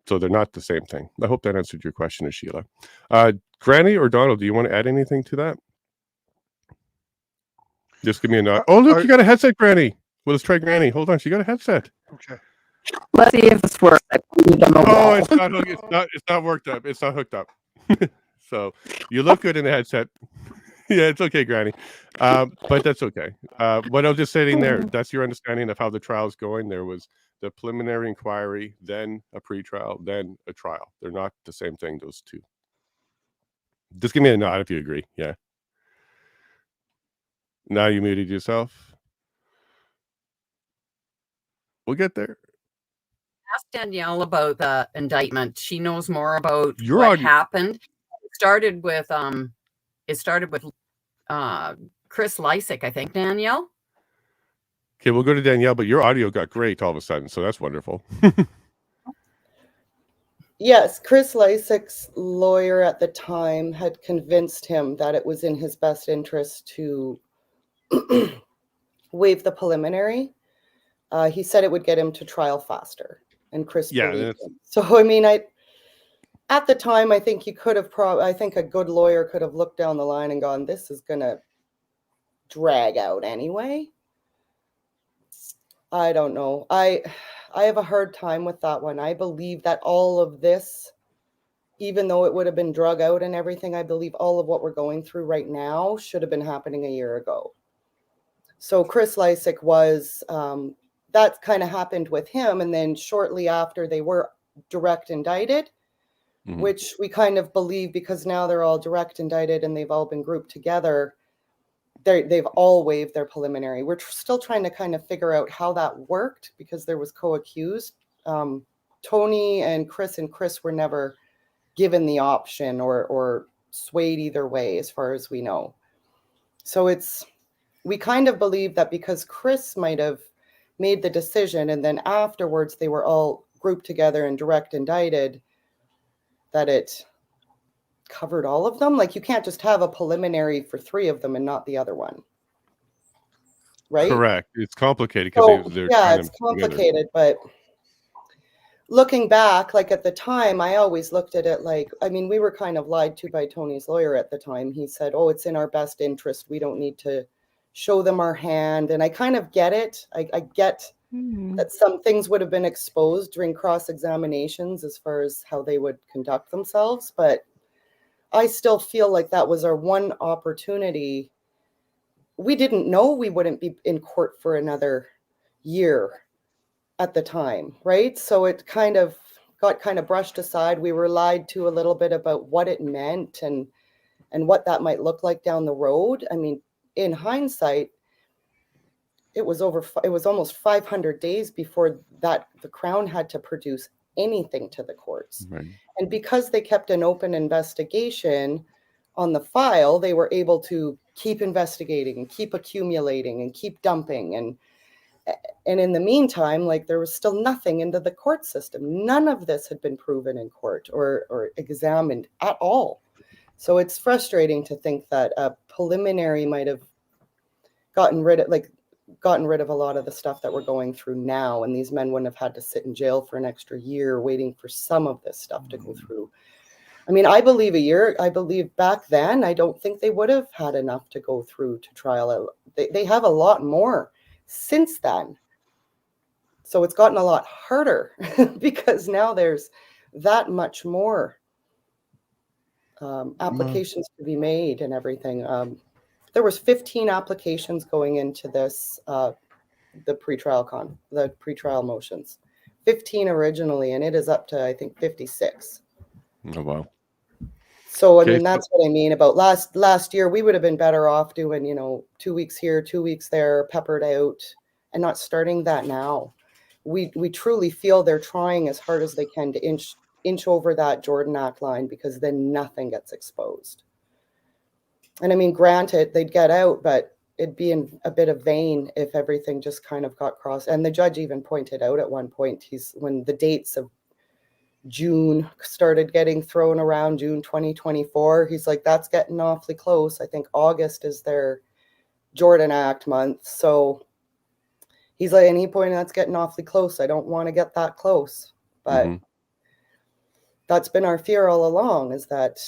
So they're not the same thing. I hope that answered your question, Sheila. Granny or Donald, do you want to add anything to that? Just give me a nod. Oh, look, you got a headset, Granny. Well, let's try Granny. Hold on, she got a headset. Okay. Let's see if this works. Oh, it's not worked up. It's not hooked up. So you look good in the headset. Yeah, it's okay, Granny. But that's okay. What I was just saying there, that's your understanding of how the trial is going. There was the preliminary inquiry, then a pretrial, then a trial. They're not the same thing, those two. Just give me a nod if you agree. Yeah. Now you muted yourself. We'll get there. Ask Danielle about the indictment. She knows more about what happened. It started with Chris Lysick, I think. Danielle. Okay, we'll go to Danielle, but your audio got great all of a sudden, so that's wonderful. Yes, Chris Lysick's lawyer at the time had convinced him that it was in his best interest to waive the preliminary. He said it would get him to trial faster, and Chris believed him. So, I mean, at the time, I think he could have I think a good lawyer could have looked down the line and gone, this is going to drag out anyway. I don't know. I have a hard time with that one. I believe that all of this, even though it would have been drug out and everything, I believe all of what we're going through right now should have been happening a year ago. So Chris Lysick was, that kind of happened with him. And then shortly after, they were direct indicted, which we kind of believe, because now they're all direct indicted and they've all been grouped together. They've all waived their preliminary. We're still trying to kind of figure out how that worked, because there was co-accused. Tony and Chris were never given the option or swayed either way, as far as we know. So we kind of believe that because Chris might have made the decision and then afterwards they were all grouped together and direct indicted, that it covered all of them. Like, you can't just have a preliminary for 3 of them and not the other one, right? Correct. It's complicated because it's complicated. But looking back, like at the time, I always looked at it like, I mean, we were kind of lied to by Tony's lawyer at the time. He said, oh, it's in our best interest, we don't need to show them our hand. And I kind of get it. I get that some things would have been exposed during cross-examinations as far as how they would conduct themselves, but I still feel like that was our one opportunity we didn't know we wouldn't be in court for another year at the time, right? So it kind of got brushed aside. We were lied to a little bit about what it meant and what that might look like down the road. I mean, in hindsight, it was almost 500 days before that the Crown had to produce anything to the courts. Right. And because they kept an open investigation on the file, they were able to keep investigating and keep accumulating and keep dumping. And in the meantime, like, there was still nothing into the court system. None of this had been proven in court or examined at all. So it's frustrating to think that a preliminary might have gotten rid of a lot of the stuff that we're going through now, and these men wouldn't have had to sit in jail for an extra year waiting for some of this stuff to go through. I mean, I believe back then, I don't think they would have had enough to go through to trial. They have a lot more since then. So it's gotten a lot harder because now there's that much more applications to be made and everything. There was 15 applications going into this, the pretrial motions. 15 originally, and it is up to, I think, 56. Oh, wow. So, I mean, that's what I mean about last year. We would have been better off doing, 2 weeks here, 2 weeks there, peppered out, and not starting that now. We truly feel they're trying as hard as they can to inch over that Jordan Act line, because then nothing gets exposed. And I mean, granted, they'd get out, but it'd be in a bit of vain if everything just kind of got crossed. And the judge even pointed out at one point, when the dates of June started getting thrown around, June 2024, he's like, that's getting awfully close. I think August is their Jordan Act month. So he's like, and he pointed, that's getting awfully close. I don't want to get that close. But that's been our fear all along, is that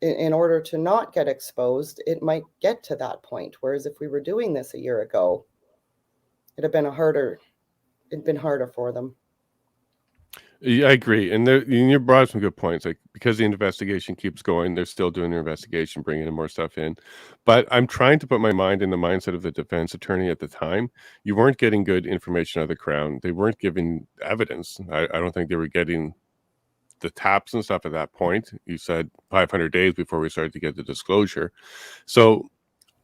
in order to not get exposed, it might get to that point. Whereas if we were doing this a year ago, it'd been harder for them. Yeah, I agree. And you brought up some good points. Like, because the investigation keeps going, they're still doing their investigation, bringing in more stuff in. But I'm trying to put my mind in the mindset of the defense attorney at the time. You weren't getting good information out of the Crown. They weren't giving evidence. I don't think they were getting the taps and stuff at that point. You said 500 days before we started to get the disclosure. So,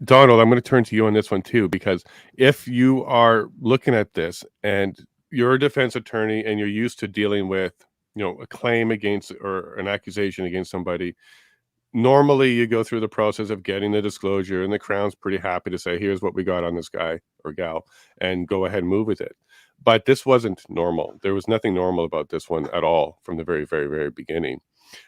Donald, I'm going to turn to you on this one too, because if you are looking at this and you're a defense attorney and you're used to dealing with, a claim against or an accusation against somebody, normally you go through the process of getting the disclosure, and the Crown's pretty happy to say, here's what we got on this guy or gal, and go ahead and move with it. But this wasn't normal. There was nothing normal about this one at all from the very, very, very beginning.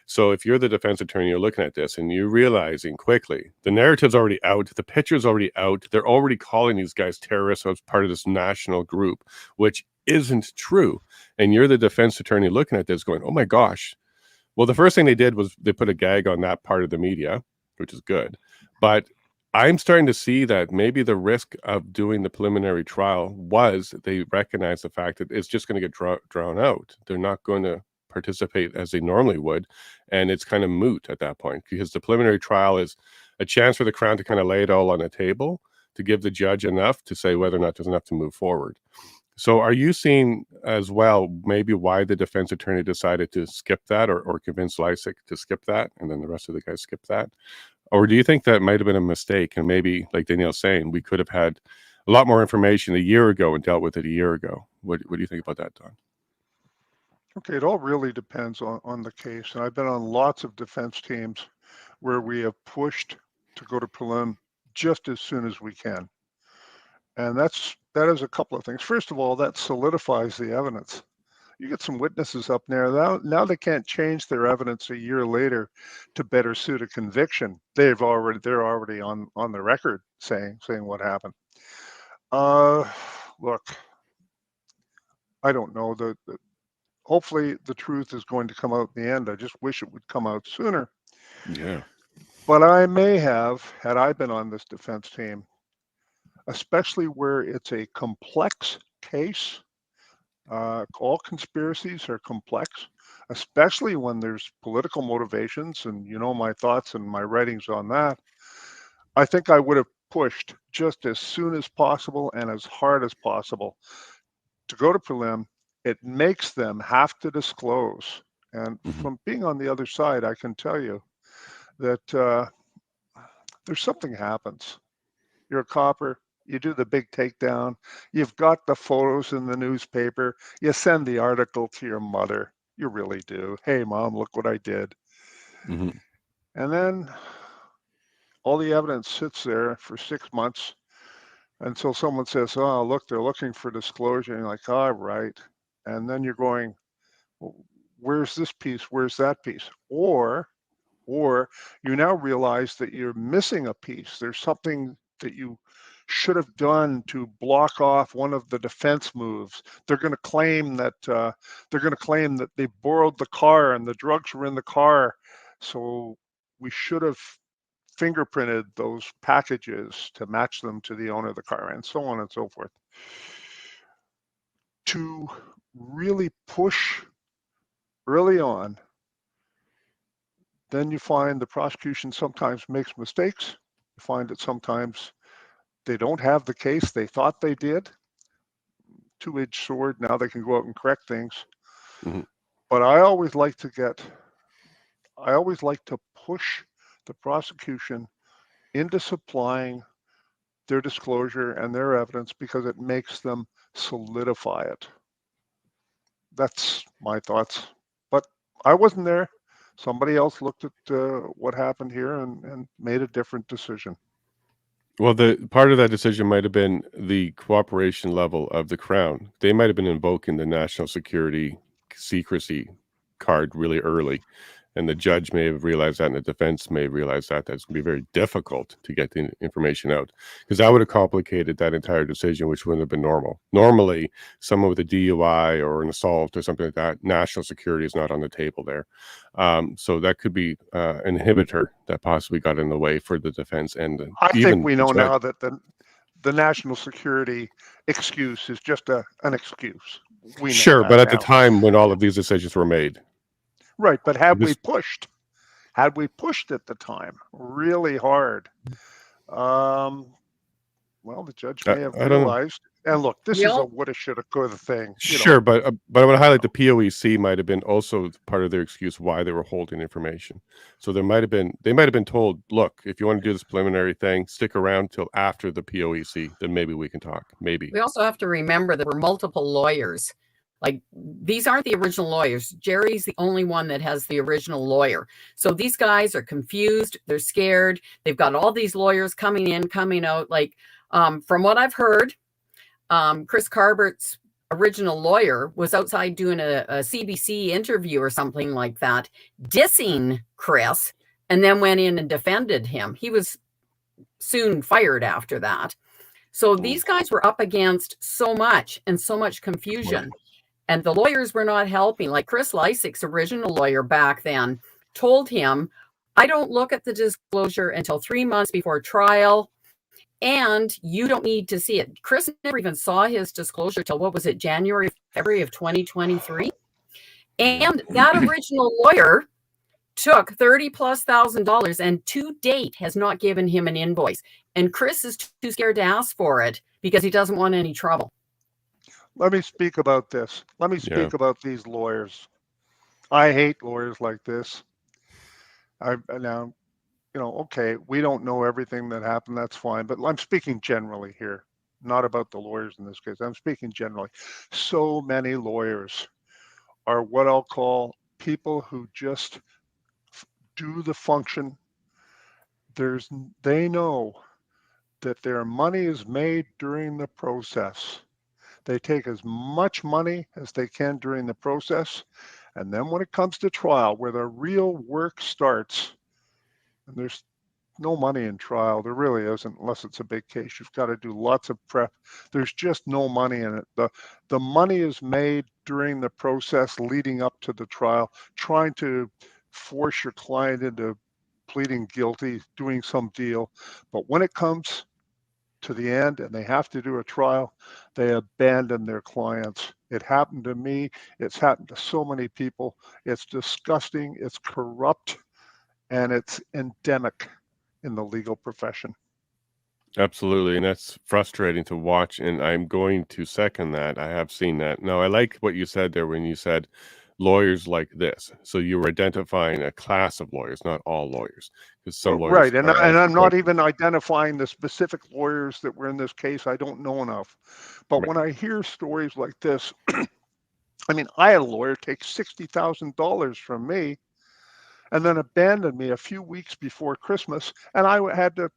So if you're the defense attorney, you're looking at this and you're realizing quickly the narrative's already out, the picture's already out. They're already calling these guys terrorists as part of this national group, which isn't true. And you're the defense attorney looking at this going, oh my gosh. Well, the first thing they did was they put a gag on that part of the media, which is good. But I'm starting to see that maybe the risk of doing the preliminary trial was they recognize the fact that it's just going to get drawn out. They're not going to participate as they normally would, and it's kind of moot at that point, because the preliminary trial is a chance for the Crown to kind of lay it all on the table to give the judge enough to say whether or not there's enough to move forward. So are you seeing as well maybe why the defense attorney decided to skip that, or convince Lysak to skip that, and then the rest of the guys skip that? Or do you think that might have been a mistake, and maybe, like Danielle's saying, we could have had a lot more information a year ago and dealt with it a year ago? What do you think about that, Don? Okay, it all really depends on the case. And I've been on lots of defense teams where we have pushed to go to prelim just as soon as we can. And that is a couple of things. First of all, that solidifies the evidence. You get some witnesses up there. Now they can't change their evidence a year later to better suit a conviction. They're already on the record saying what happened. Look, I don't know. Hopefully the truth is going to come out in the end. I just wish it would come out sooner. Yeah. But I may have, had I been on this defense team, especially where it's a complex case. All conspiracies are complex, especially when there's political motivations, and my thoughts and my writings on that. I think I would have pushed just as soon as possible and as hard as possible to go to prelim. It makes them have to disclose. And from being on the other side, I can tell you that there's something happens. You're a copper, you do the big takedown, you've got the photos in the newspaper, you send the article to your mother. You really do. Hey, Mom, look what I did. Mm-hmm. And then all the evidence sits there for 6 months until someone says, oh, look, they're looking for disclosure. And you're like, all right. And then you're going, well, where's this piece? Where's that piece? Or you now realize that you're missing a piece. There's something that you should have done to block off one of the defense moves. They're going to claim that they borrowed the car and the drugs were in the car. So we should have fingerprinted those packages to match them to the owner of the car, and so on and so forth. To really push early on, then you find the prosecution sometimes makes mistakes. You find that sometimes they don't have the case they thought they did. Two-edged sword. Now they can go out and correct things. Mm-hmm. But I always like to push the prosecution into supplying their disclosure and their evidence because it makes them solidify it. That's my thoughts. But I wasn't there. Somebody else looked at what happened here and made a different decision. Well, the part of that decision might have been the cooperation level of the Crown. They might have been invoking the national security secrecy card really early, and the judge may have realized that, and the defense may have realized that it's going to be very difficult to get the information out, because that would have complicated that entire decision, which wouldn't have been normal. Normally, someone with a DUI or an assault or something like that, national security is not on the table there. So that could be an inhibitor that possibly got in the way for the defense. And I even think we know now that the national security excuse is just an excuse. We know sure, that but at now. the time when all of these decisions were made. Right, but had we pushed at the time really hard, well, the judge may have I don't know. realized. And look, this is a woulda, shoulda, coulda thing. Sure, but I want to highlight the POEC might have been also part of their excuse why they were holding information. So they might have been told, look, if you want to do this preliminary thing, stick around till after the POEC, then maybe we can talk. Maybe. We also have to remember there were multiple lawyers. Like, these aren't the original lawyers. Jerry's the only one that has the original lawyer. So these guys are confused. They're scared. They've got all these lawyers coming in, coming out. Like, from what I've heard, Chris Carbert's original lawyer was outside doing a CBC interview or something like that, dissing Chris, and then went in and defended him. He was soon fired after that. So these guys were up against so much and so much confusion. And the lawyers were not helping. Like Chris Lysick's original lawyer back then told him, I don't look at the disclosure until 3 months before trial, and you don't need to see it. Chris never even saw his disclosure till, what was it, January, February of 2023? And that original lawyer took $30,000+ and to date has not given him an invoice. And Chris is too scared to ask for it because he doesn't want any trouble. Let me speak about this. Let me speak about these lawyers. I hate lawyers like this. Now, okay, we don't know everything that happened. That's fine. But I'm speaking generally here, not about the lawyers in this case. I'm speaking generally. So many lawyers are what I'll call people who just do the function. They know that their money is made during the process. They take as much money as they can during the process. And then when it comes to trial, where the real work starts, and there's no money in trial, there really isn't, unless it's a big case. You've got to do lots of prep. There's just no money in it. The money is made during the process leading up to the trial, trying to force your client into pleading guilty, doing some deal. But when it comes to the end and they have to do a trial, they abandon their clients. It happened to me. It's happened to so many people. It's disgusting. It's corrupt, and it's endemic in the legal profession. Absolutely, and that's frustrating to watch, and I'm going to second that. I have seen that. Now, I like what you said there when you said lawyers like this. So you were identifying a class of lawyers, not all lawyers, because some lawyers Right, and are also I'm not even identifying the specific lawyers that were in this case. I don't know enough. But right. when I hear stories like this, I mean, I had a lawyer take $60,000 from me and then abandoned me a few weeks before Christmas, and I had to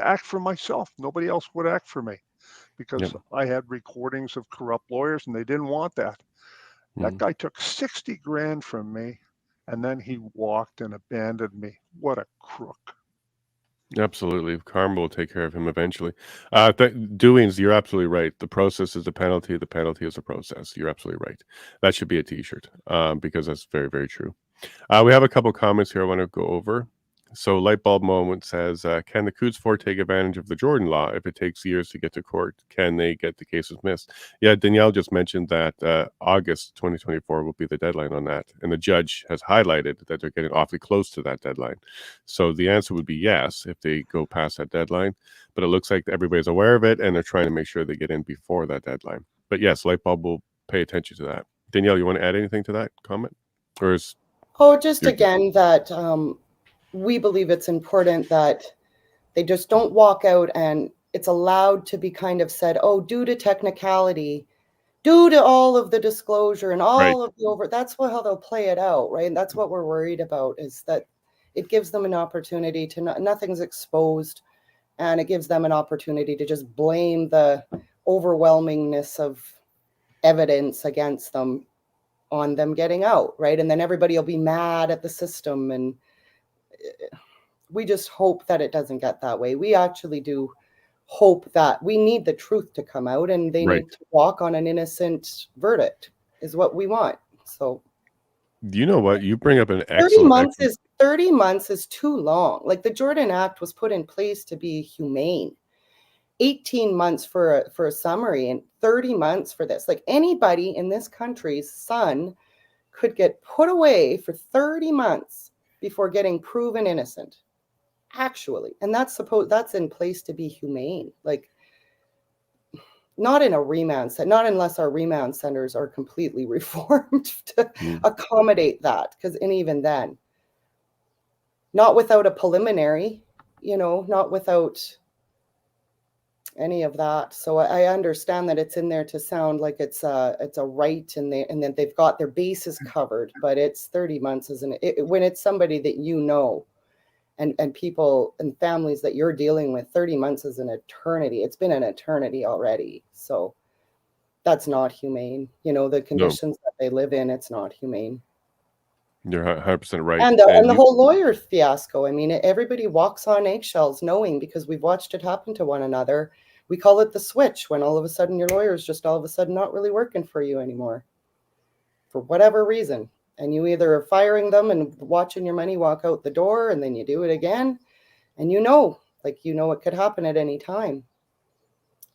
act for myself. Nobody else would act for me because Yep. I had recordings of corrupt lawyers, and they didn't want that. That Mhm. guy took 60 grand from me, and then he walked and abandoned me. What a crook. Absolutely. Karma will take care of him eventually. Doings, you're absolutely right. The process is the penalty is the process. You're absolutely right. That should be a t-shirt, because that's very, very true. We have a couple comments here I want to go over. So Lightbulb Moment says, can the Coutts Four take advantage of the Jordan law? If it takes years to get to court, can they get the cases missed? Yeah, Danielle just mentioned that August 2024 will be the deadline on that. And the judge has highlighted that they're getting awfully close to that deadline. So the answer would be yes, if they go past that deadline. But it looks like everybody's aware of it, and they're trying to make sure they get in before that deadline. But yes, Lightbulb will pay attention to that. Danielle, you want to add anything to that comment? Or is Just you're good? again that we believe it's important that they just don't walk out and it's allowed to be kind of said, oh, due to technicality, due to all of the disclosure and Right. all of the that's how they'll play it out, right? And that's what we're worried about, is that it gives them an opportunity to nothing's exposed, and it gives them an opportunity to just blame the overwhelmingness of evidence against them on them getting out, right? And then everybody will be mad at the system, and we just hope that it doesn't get that way. We actually do hope that we need the truth to come out, and they Right. need to walk on an innocent verdict is what we want. So You know what? You bring up an 30 excellent months is 30 months is too long. Like, the Jordan Act was put in place to be humane. 18 months for a summary and 30 months for this. Like, anybody in this country's son could get put away for 30 months before getting proven innocent. Actually, and that's in place to be humane. Like, not in a remand set, not unless our remand centers are completely reformed to accommodate that. And even then, not without a preliminary, not without any of that. So I understand that it's in there to sound like it's a right, and then they've got their bases covered. But it's 30 months, isn't it? When it's somebody that and people and families that you're dealing with, 30 months is an eternity. It's been an eternity already. So that's not humane. The conditions that they live in, it's not humane. You're 100% right. And the whole lawyer fiasco. I mean, everybody walks on eggshells knowing, because we've watched it happen to one another. We call it the switch, when all of a sudden your lawyer is just all of a sudden not really working for you anymore for whatever reason. And you either are firing them and watching your money walk out the door, and then you do it again. And it could happen at any time.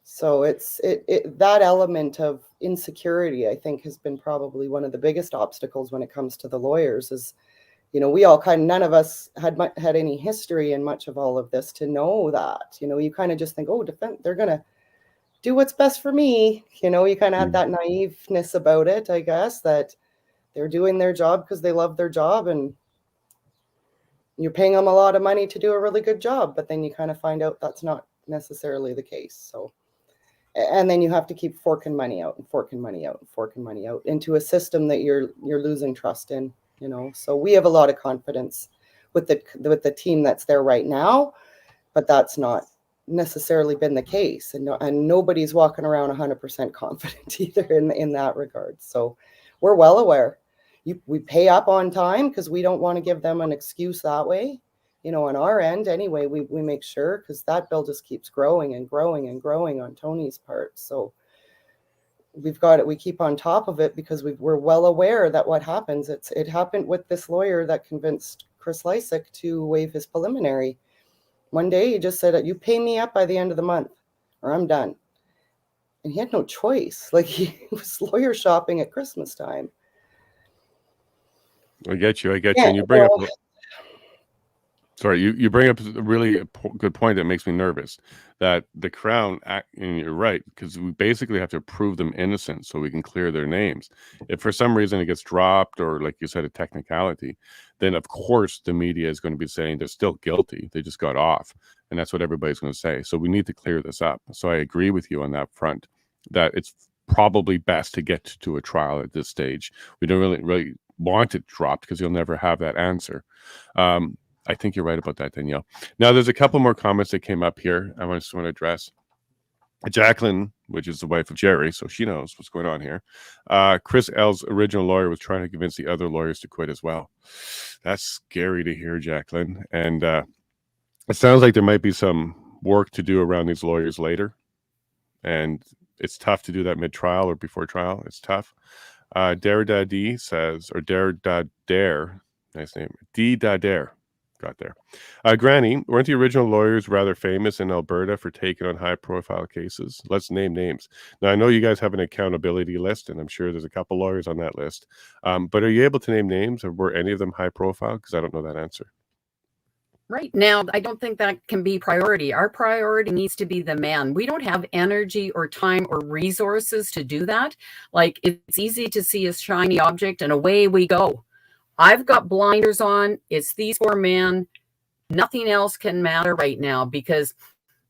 So it's that element of insecurity, I think, has been probably one of the biggest obstacles when it comes to the lawyers. Is, we all none of us had any history in much of all of this to know that. You kind of just think, oh, they're gonna do what's best for me. You kind of had that naiveness about it, I guess, that they're doing their job because they love their job, and you're paying them a lot of money to do a really good job. But then you kind of find out that's not necessarily the case. So, and then you have to keep forking money out and forking money out and forking money out into a system that you're losing trust in. So we have a lot of confidence with the team that's there right now, but that's not necessarily been the case, and nobody's walking around 100% confident either in that regard. So we're well aware. We pay up on time because we don't want to give them an excuse that way. On our end anyway, we make sure, because that bill just keeps growing and growing and growing on Tony's part. So we've got it. We keep on top of it because we're well aware that what happens. It happened with this lawyer that convinced Chris Lysak to waive his preliminary. One day he just said, you pay me up by the end of the month or I'm done. And he had no choice. Like, he was lawyer shopping at Christmas time. I get you. And you bring up. Sorry, you bring up a really good point that makes me nervous, that the Crown, and you're right, because we basically have to prove them innocent so we can clear their names. If for some reason it gets dropped, or like you said, a technicality, then of course the media is going to be saying they're still guilty. They just got off. And that's what everybody's going to say. So we need to clear this up. So I agree with you on that front, that it's probably best to get to a trial at this stage. We don't really want it dropped because you'll never have that answer. I think you're right about that, Danielle. Now, there's a couple more comments that came up here I just want to address. Jacqueline, which is the wife of Jerry, so she knows what's going on here. Chris L's original lawyer was trying to convince the other lawyers to quit as well. That's scary to hear, Jacqueline. And it sounds like there might be some work to do around these lawyers later. And it's tough to do that mid-trial or before trial. It's tough. Dare D says, or Dare, nice name, Dare. Got there. Granny, weren't the original lawyers rather famous in Alberta for taking on high-profile cases? Let's name names. Now, I know you guys have an accountability list, and I'm sure there's a couple lawyers on that list. But are you able to name names, or were any of them high-profile? Because I don't know that answer. Right now, I don't think that can be priority. Our priority needs to be the man. We don't have energy or time or resources to do that. Like, it's easy to see a shiny object and away we go. I've got blinders on. It's these four men. Nothing else can matter right now, because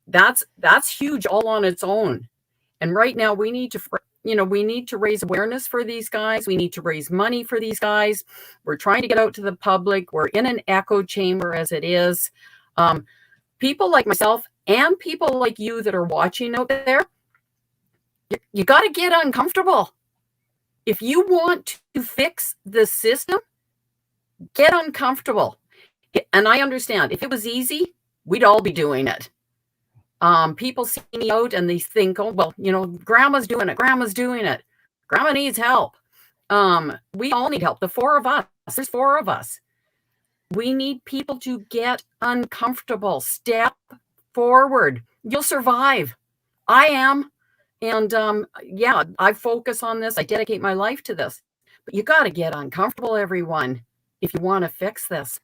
that's huge all on its own. And right now we need to raise awareness for these guys. We need to raise money for these guys. We're trying to get out to the public. We're in an echo chamber as it is. People like myself and people like you that are watching out there, you got to get uncomfortable. If you want to fix the system, get uncomfortable. And I understand, if it was easy, we'd all be doing it. People see me out and they think, oh, well, grandma's doing it. Grandma needs help. We all need help. The four of us, there's four of us. We need people to get uncomfortable. Step forward. You'll survive. I am. And I focus on this. I dedicate my life to this. But you got to get uncomfortable, everyone, if you want to fix this.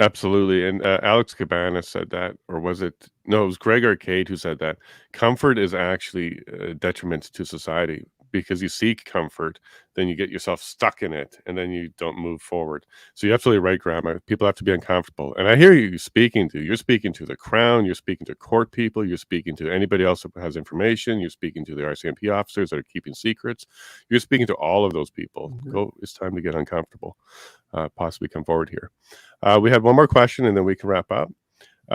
Absolutely. And Alex Cabanas said that, or was it? No, it was Greg Arcade who said that. Comfort is actually a detriment to society, because you seek comfort, then you get yourself stuck in it, and then you don't move forward. So you're absolutely right, Grandma. People have to be uncomfortable. And I hear you're speaking to the Crown, you're speaking to court people, you're speaking to anybody else that has information, you're speaking to the RCMP officers that are keeping secrets. You're speaking to all of those people. Mm-hmm. It's time to get uncomfortable, possibly come forward here. We have one more question, and then we can wrap up.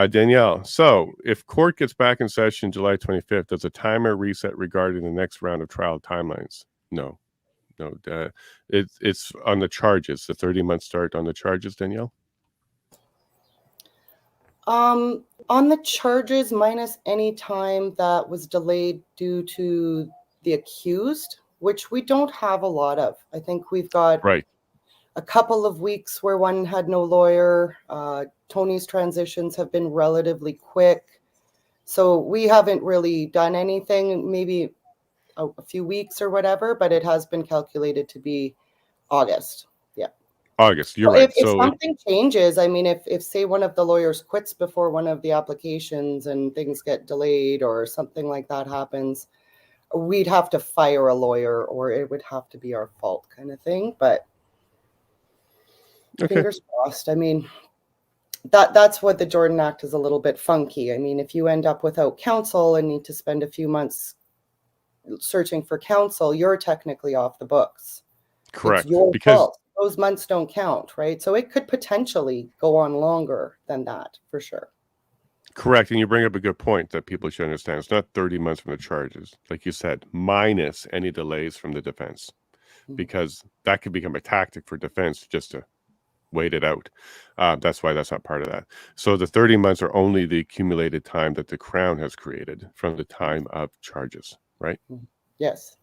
Danielle, so if court gets back in session July 25th, does a timer reset regarding the next round of trial timelines? No. It's on the charges, the 30-month start on the charges, Danielle? On the charges, minus any time that was delayed due to the accused, which we don't have a lot of. I think we've got a couple of weeks where one had no lawyer. Tony's transitions have been relatively quick. So we haven't really done anything, maybe a few weeks or whatever, but it has been calculated to be August. Yeah. August, you're right. If something changes, I mean, if say one of the lawyers quits before one of the applications and things get delayed or something like that happens, we'd have to fire a lawyer, or it would have to be our fault kind of thing. But fingers crossed. I mean, that's what the Jordan Act is a little bit funky. I mean, if you end up without counsel and need to spend a few months searching for counsel, you're technically off the books. Correct. It's your fault. Those months don't count, right? So it could potentially go on longer than that, for sure. Correct. And you bring up a good point that people should understand. It's not 30 months from the charges, like you said, minus any delays from the defense, because that could become a tactic for defense just to wait it out. That's why that's not part of that. So the 30 months are only the accumulated time that the Crown has created from the time of charges, right? Yes.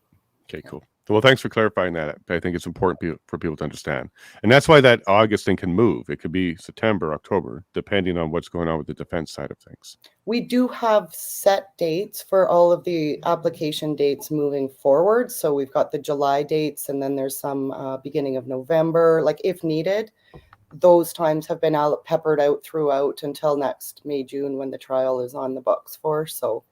Okay, cool. Well, thanks for clarifying that. I think it's important for people to understand. And that's why that August thing can move. It could be September, October, depending on what's going on with the defense side of things. We do have set dates for all of the application dates moving forward. So we've got the July dates, and then there's some beginning of November, like if needed. those times have been peppered out throughout until next May, June, when the trial is on the books for. So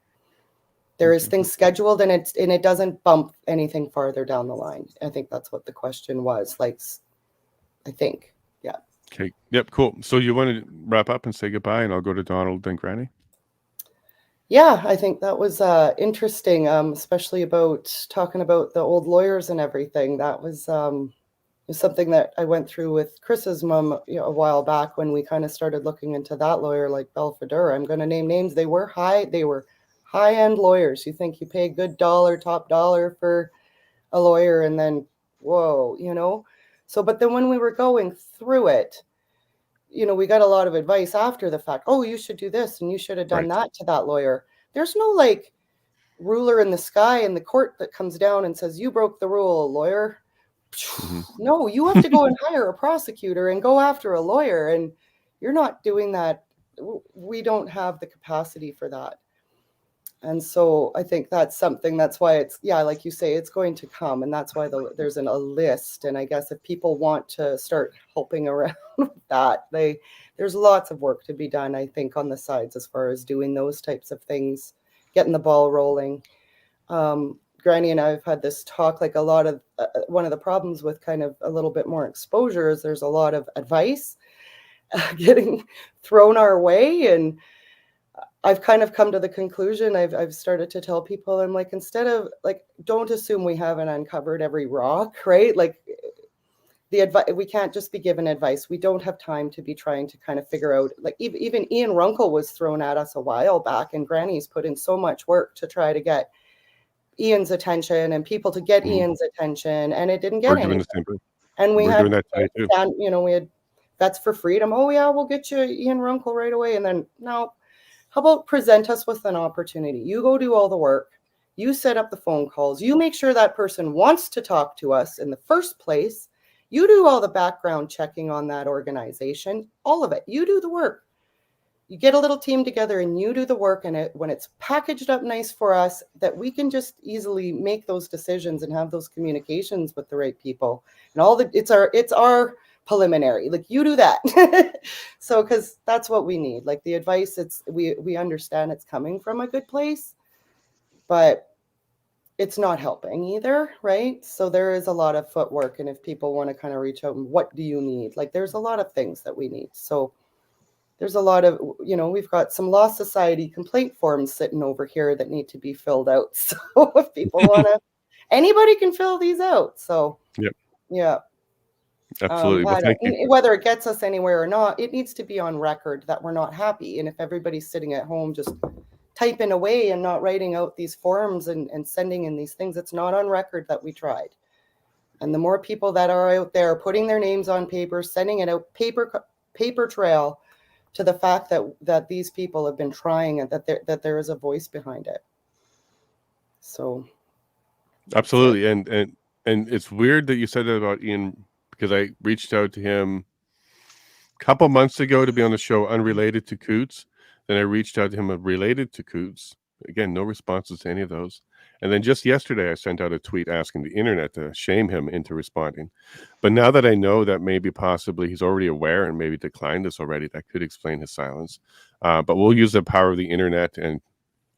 there is things scheduled, and it doesn't bump anything farther down the line. I think that's what the question was. Like, I think, yeah. Okay. Yep. Cool. So you want to wrap up and say goodbye, and I'll go to Donald and Granny. Yeah, I think that was interesting, especially about talking about the old lawyers and everything. That was something that I went through with Chris's mom, a while back when we kind of started looking into that lawyer, like Belfadura. I'm going to name names. They were high-end lawyers. You think you pay a good top dollar for a lawyer, and then, whoa, So, but then when we were going through it, we got a lot of advice after the fact. Oh, you should do this and you should have done that to that lawyer. There's no like ruler in the sky in the court that comes down and says, you broke the rule, lawyer. No, you have to go and hire a prosecutor and go after a lawyer. And you're not doing that. We don't have the capacity for that. And so I think that's something, that's why it's, like you say, it's going to come. And that's why there's a list. And I guess if people want to start helping around with that, there's lots of work to be done, I think, on the sides as far as doing those types of things, getting the ball rolling. Granny and I have had this talk, like a lot of, one of the problems with kind of a little bit more exposure is there's a lot of advice getting thrown our way. And I've kind of come to the conclusion, I've started to tell people, I'm like, instead of like, don't assume we haven't uncovered every rock, right? Like the advice, we can't just be given advice. We don't have time to be trying to kind of figure out, like even Ian Runkle was thrown at us a while back, and Granny's put in so much work to try to get Ian's attention and people to get Ian's attention, and it didn't get any. And we had, we had Vets for Freedom. Oh yeah, we'll get you Ian Runkle right away. And then no. How about present us with an opportunity? You go do all the work. You set up the phone calls. You make sure that person wants to talk to us in the first place. You do all the background checking on that organization, all of it. You do the work. You get a little team together and you do the work. And when it's packaged up nice for us, that we can just easily make those decisions and have those communications with the right people. And it's our preliminary, like you do that. So because that's what we need, like the advice, we understand it's coming from a good place, but it's not helping either, right? So there is a lot of footwork, and if people want to kind of reach out and what do you need, like there's a lot of things that we need. So there's a lot of, we've got some Law Society complaint forms sitting over here that need to be filled out. So if people want to, anybody can fill these out. So yeah. Absolutely. Well, thank you. Whether it gets us anywhere or not, it needs to be on record that we're not happy. And if everybody's sitting at home just typing away and not writing out these forms and sending in these things, it's not on record that we tried. And the more people that are out there putting their names on paper, sending it out, paper trail to the fact that these people have been trying and that there is a voice behind it. So absolutely. And it's weird that you said that about Ian, because I reached out to him a couple months ago to be on the show unrelated to Coutts. Then I reached out to him related to Coutts. Again, no responses to any of those. And then just yesterday, I sent out a tweet asking the internet to shame him into responding. But now that I know that maybe possibly he's already aware and maybe declined this already, that could explain his silence. But we'll use the power of the internet, and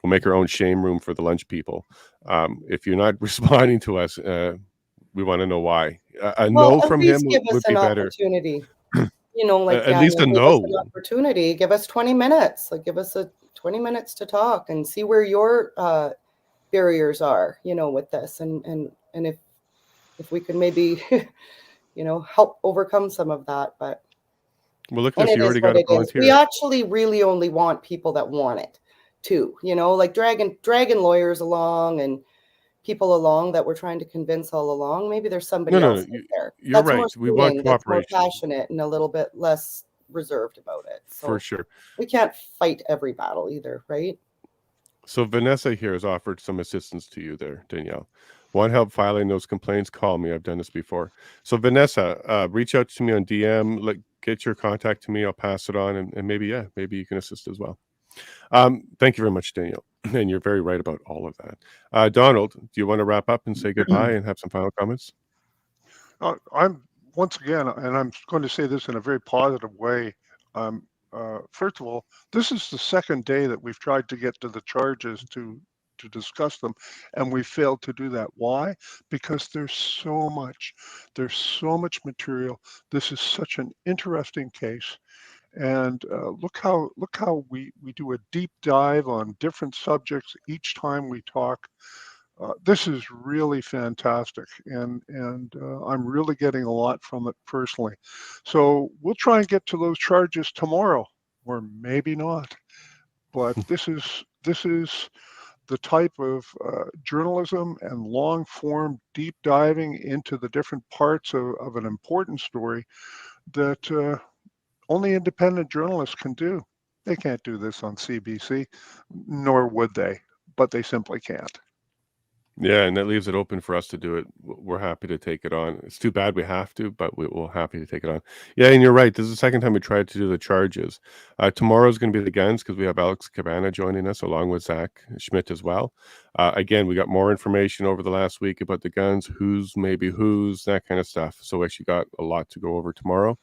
we'll make our own shame room for the lunch people. If you're not responding to us, we want to know why. A no from him would be better. Opportunity. Like at least a no. An opportunity. Give us 20 minutes. Like give us 20 minutes to talk and see where your barriers are, with this, and if we can maybe, help overcome some of that. But well, look, you already got a volunteer. We actually really only want people that want it too. Like dragging lawyers along and people along that we're trying to convince all along. Maybe there's somebody else there. You're right. We want cooperation. More passionate and a little bit less reserved about it. So for sure. We can't fight every battle either, right? So Vanessa here has offered some assistance to you there, Danielle. Want help filing those complaints? Call me. I've done this before. So Vanessa, reach out to me on DM. Get your contact to me. I'll pass it on, and maybe you can assist as well. Thank you very much, Danielle. And you're very right about all of that. Donald, do you want to wrap up and say goodbye and have some final comments? I'm once again, and I'm going to say this in a very positive way, first of all, this is the second day that we've tried to get to the charges to discuss them, and we failed to do that. Why? Because there's so much material. This is such an interesting case, and look how we do a deep dive on different subjects each time we talk. This is really fantastic, and I'm really getting a lot from it personally. So we'll try and get to those charges tomorrow, or maybe not. But this is the type of journalism and long form deep diving into the different parts of an important story that only independent journalists can do. They can't do this on CBC, nor would they, but they simply can't. Yeah, and that leaves it open for us to do it. We're happy to take it on. It's too bad we have to, but we're happy to take it on. Yeah, and you're right. This is the second time we tried to do the charges. Tomorrow's going to be the guns because we have Alex Cabana joining us along with Zach Schmidt as well. Again, we got more information over the last week about the guns, who's, that kind of stuff. So we actually got a lot to go over tomorrow.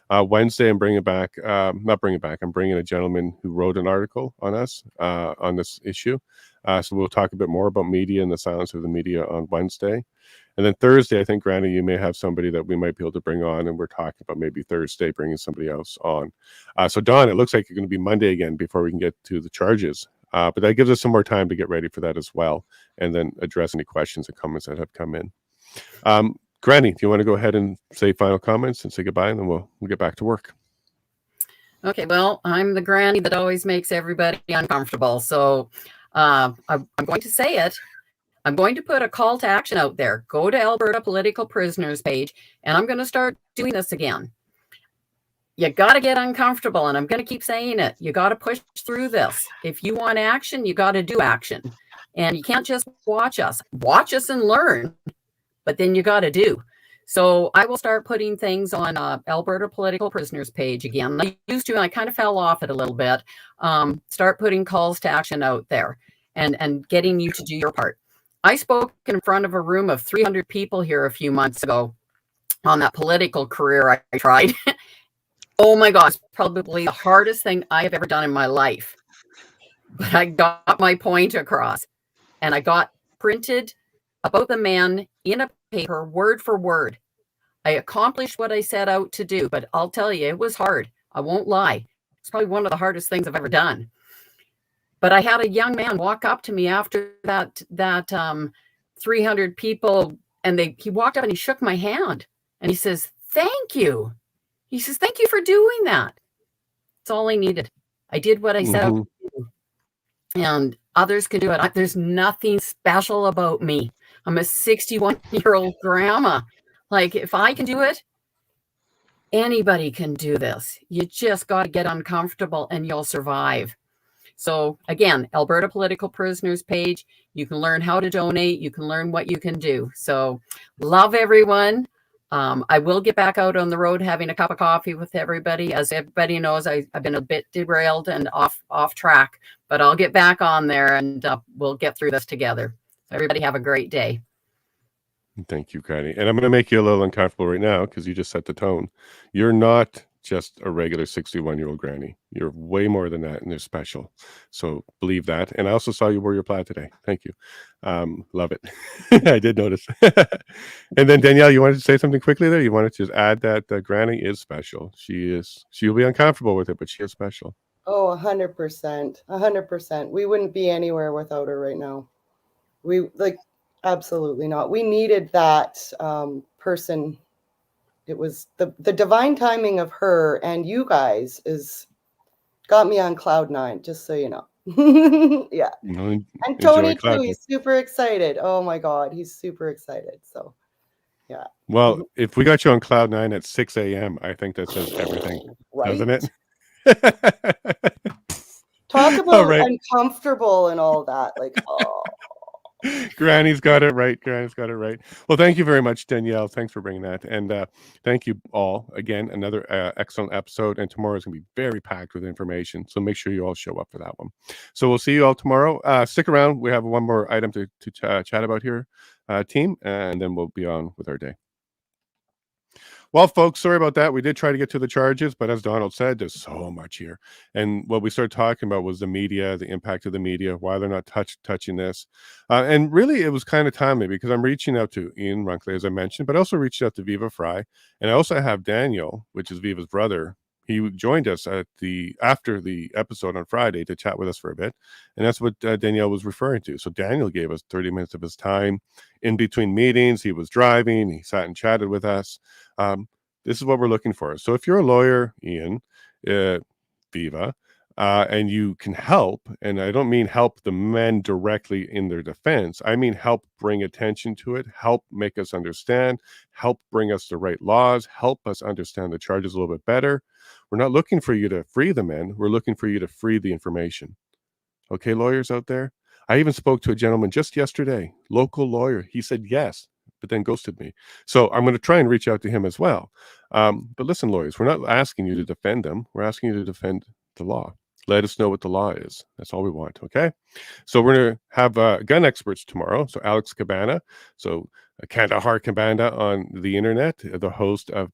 Wednesday, I'm bringing back, not bringing back, I'm bringing a gentleman who wrote an article on us, on this issue. So we'll talk a bit more about media and the silence of the media on Wednesday. And then Thursday, I think, Granny, you may have somebody that we might be able to bring on, and we're talking about maybe Thursday bringing somebody else on. So Don, it looks like you're going to be Monday again before we can get to the charges. But that gives us some more time to get ready for that as well, and then address any questions and comments that have come in. Granny, do you want to go ahead and say final comments and say goodbye, and then we'll get back to work? Okay, well, I'm the granny that always makes everybody uncomfortable. So I'm going to say it. I'm going to put a call to action out there. Go to Alberta Political Prisoners page, and I'm going to start doing this again. You got to get uncomfortable, and I'm going to keep saying it. You got to push through this. If you want action, you got to do action. And you can't just watch us. Watch us and learn, but then you got to do. So I will start putting things on Alberta Political Prisoners page again. I used to, and I kind of fell off it a little bit. Start putting calls to action out there and getting you to do your part. I spoke in front of a room of 300 people here a few months ago on that political career I tried. Oh my gosh, probably the hardest thing I have ever done in my life. But I got my point across, and I got printed about the man in a paper, word for word. I accomplished what I set out to do, but I'll tell you, it was hard. I won't lie. It's probably one of the hardest things I've ever done. But I had a young man walk up to me after that 300 people, and he walked up and he shook my hand, and he says, "Thank you." He says, "Thank you for doing that." That's all I needed. I did what I set out to do, and others can do it. There's nothing special about me. I'm a 61-year-old grandma. Like, if I can do it, anybody can do this. You just got to get uncomfortable and you'll survive. So again, Alberta Political Prisoners page, you can learn how to donate. You can learn what you can do. So love everyone. I will get back out on the road having a cup of coffee with everybody. As everybody knows, I've been a bit derailed and off track, but I'll get back on there and we'll get through this together. So everybody have a great day. Thank you, Granny. And I'm going to make you a little uncomfortable right now because you just set the tone. You're not just a regular 61-year-old granny. You're way more than that, and you're special. So believe that. And I also saw you wear your plaid today. Thank you. Love it. I did notice. And then Danielle, you wanted to say something quickly there? You wanted to just add that Granny is special. She'll be uncomfortable with it, but she is special. Oh, 100%. 100%. We wouldn't be anywhere without her right now. Absolutely not. We needed that person. It was the divine timing of her and you guys got me on cloud 9, just so you know. Yeah. And Tony too, he's super excited. Oh my God, he's super excited. So yeah. Well, if we got you on cloud 9 at 6 a.m., I think that says everything, right? Doesn't it? Talk about uncomfortable and all that. Like, oh. Granny's got it right. Well, thank you very much, Danielle. Thanks for bringing that. And thank you all. Again, another excellent episode. And tomorrow is going to be very packed with information. So make sure you all show up for that one. So we'll see you all tomorrow. Stick around. We have one more item to chat about here, team. And then we'll be on with our day. Well, folks, sorry about that. We did try to get to the charges, but as Donald said, there's so much here. And what we started talking about was the media, the impact of the media, why they're not touching this. And really, it was kind of timely because I'm reaching out to Ian Runkley, as I mentioned, but also reached out to Viva Fry. And I also have Daniel, which is Viva's brother. He joined us after the episode on Friday to chat with us for a bit. And that's what Danielle was referring to. So Daniel gave us 30 minutes of his time in between meetings. He was driving. He sat and chatted with us. This is what we're looking for. So if you're a lawyer, Ian, Viva, and you can help, and I don't mean help the men directly in their defense, I mean help bring attention to it, help make us understand, help bring us the right laws, help us understand the charges a little bit better. We're not looking for you to free the men. We're looking for you to free the information. Okay, lawyers out there? I even spoke to a gentleman just yesterday, local lawyer. He said yes, but then ghosted me. So I'm going to try and reach out to him as well. But listen, lawyers, we're not asking you to defend them. We're asking you to defend the law. Let us know what the law is. That's all we want, okay? So we're going to have gun experts tomorrow. So Alex Cabana, so Kandahar Cabana on the internet, the host of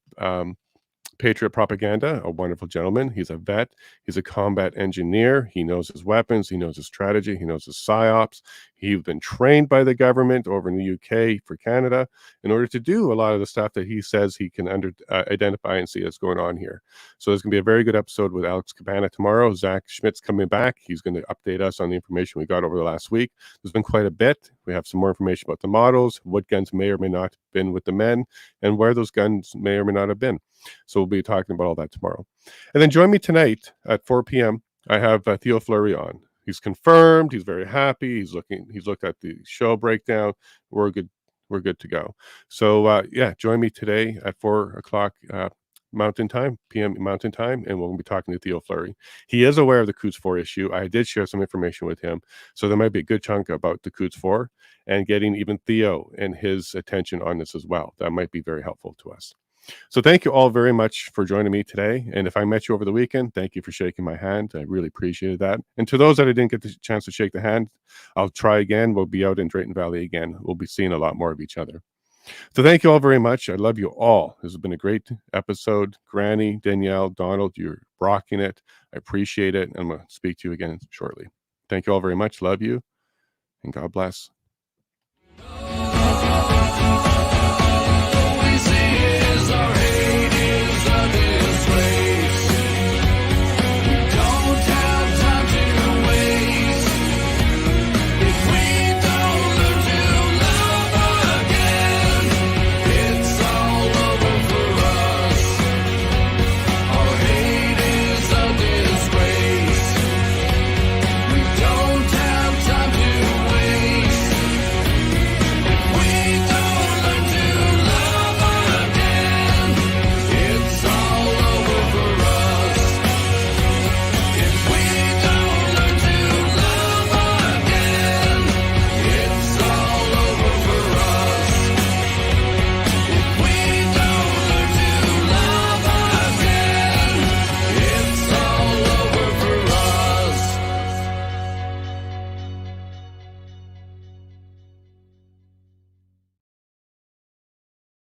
Patriot Propaganda, a wonderful gentleman. He's a vet. He's a combat engineer. He knows his weapons. He knows his strategy. He knows his psyops. He's been trained by the government over in the UK for Canada in order to do a lot of the stuff that he says he can identify and see that's going on here. So there's going to be a very good episode with Alex Cabana tomorrow. Zach Schmidt's coming back. He's going to update us on the information we got over the last week. There's been quite a bit. We have some more information about the models, what guns may or may not have been with the men, and where those guns may or may not have been. So we'll be talking about all that tomorrow. And then join me tonight at 4 p.m. I have Theo Fleury on. He's confirmed. He's very happy. He's looked at the show breakdown. We're good to go. So join me today at 4 o'clock Mountain Time, PM Mountain Time, and we'll be talking to Theo Fleury. He is aware of the Coutts Four issue. I did share some information with him, so there might be a good chunk about the Coutts Four and getting even Theo and his attention on this as well. That might be very helpful to us. So thank you all very much for joining me today. And if I met you over the weekend, thank you for shaking my hand. I really appreciated that. And to those that I didn't get the chance to shake the hand, I'll try again. We'll be out in Drayton Valley again. We'll be seeing a lot more of each other. So thank you all very much. I love you all. This has been a great episode. Granny, Danielle, Donald, you're rocking it. I appreciate it. I'm going to speak to you again shortly. Thank you all very much. Love you. And God bless.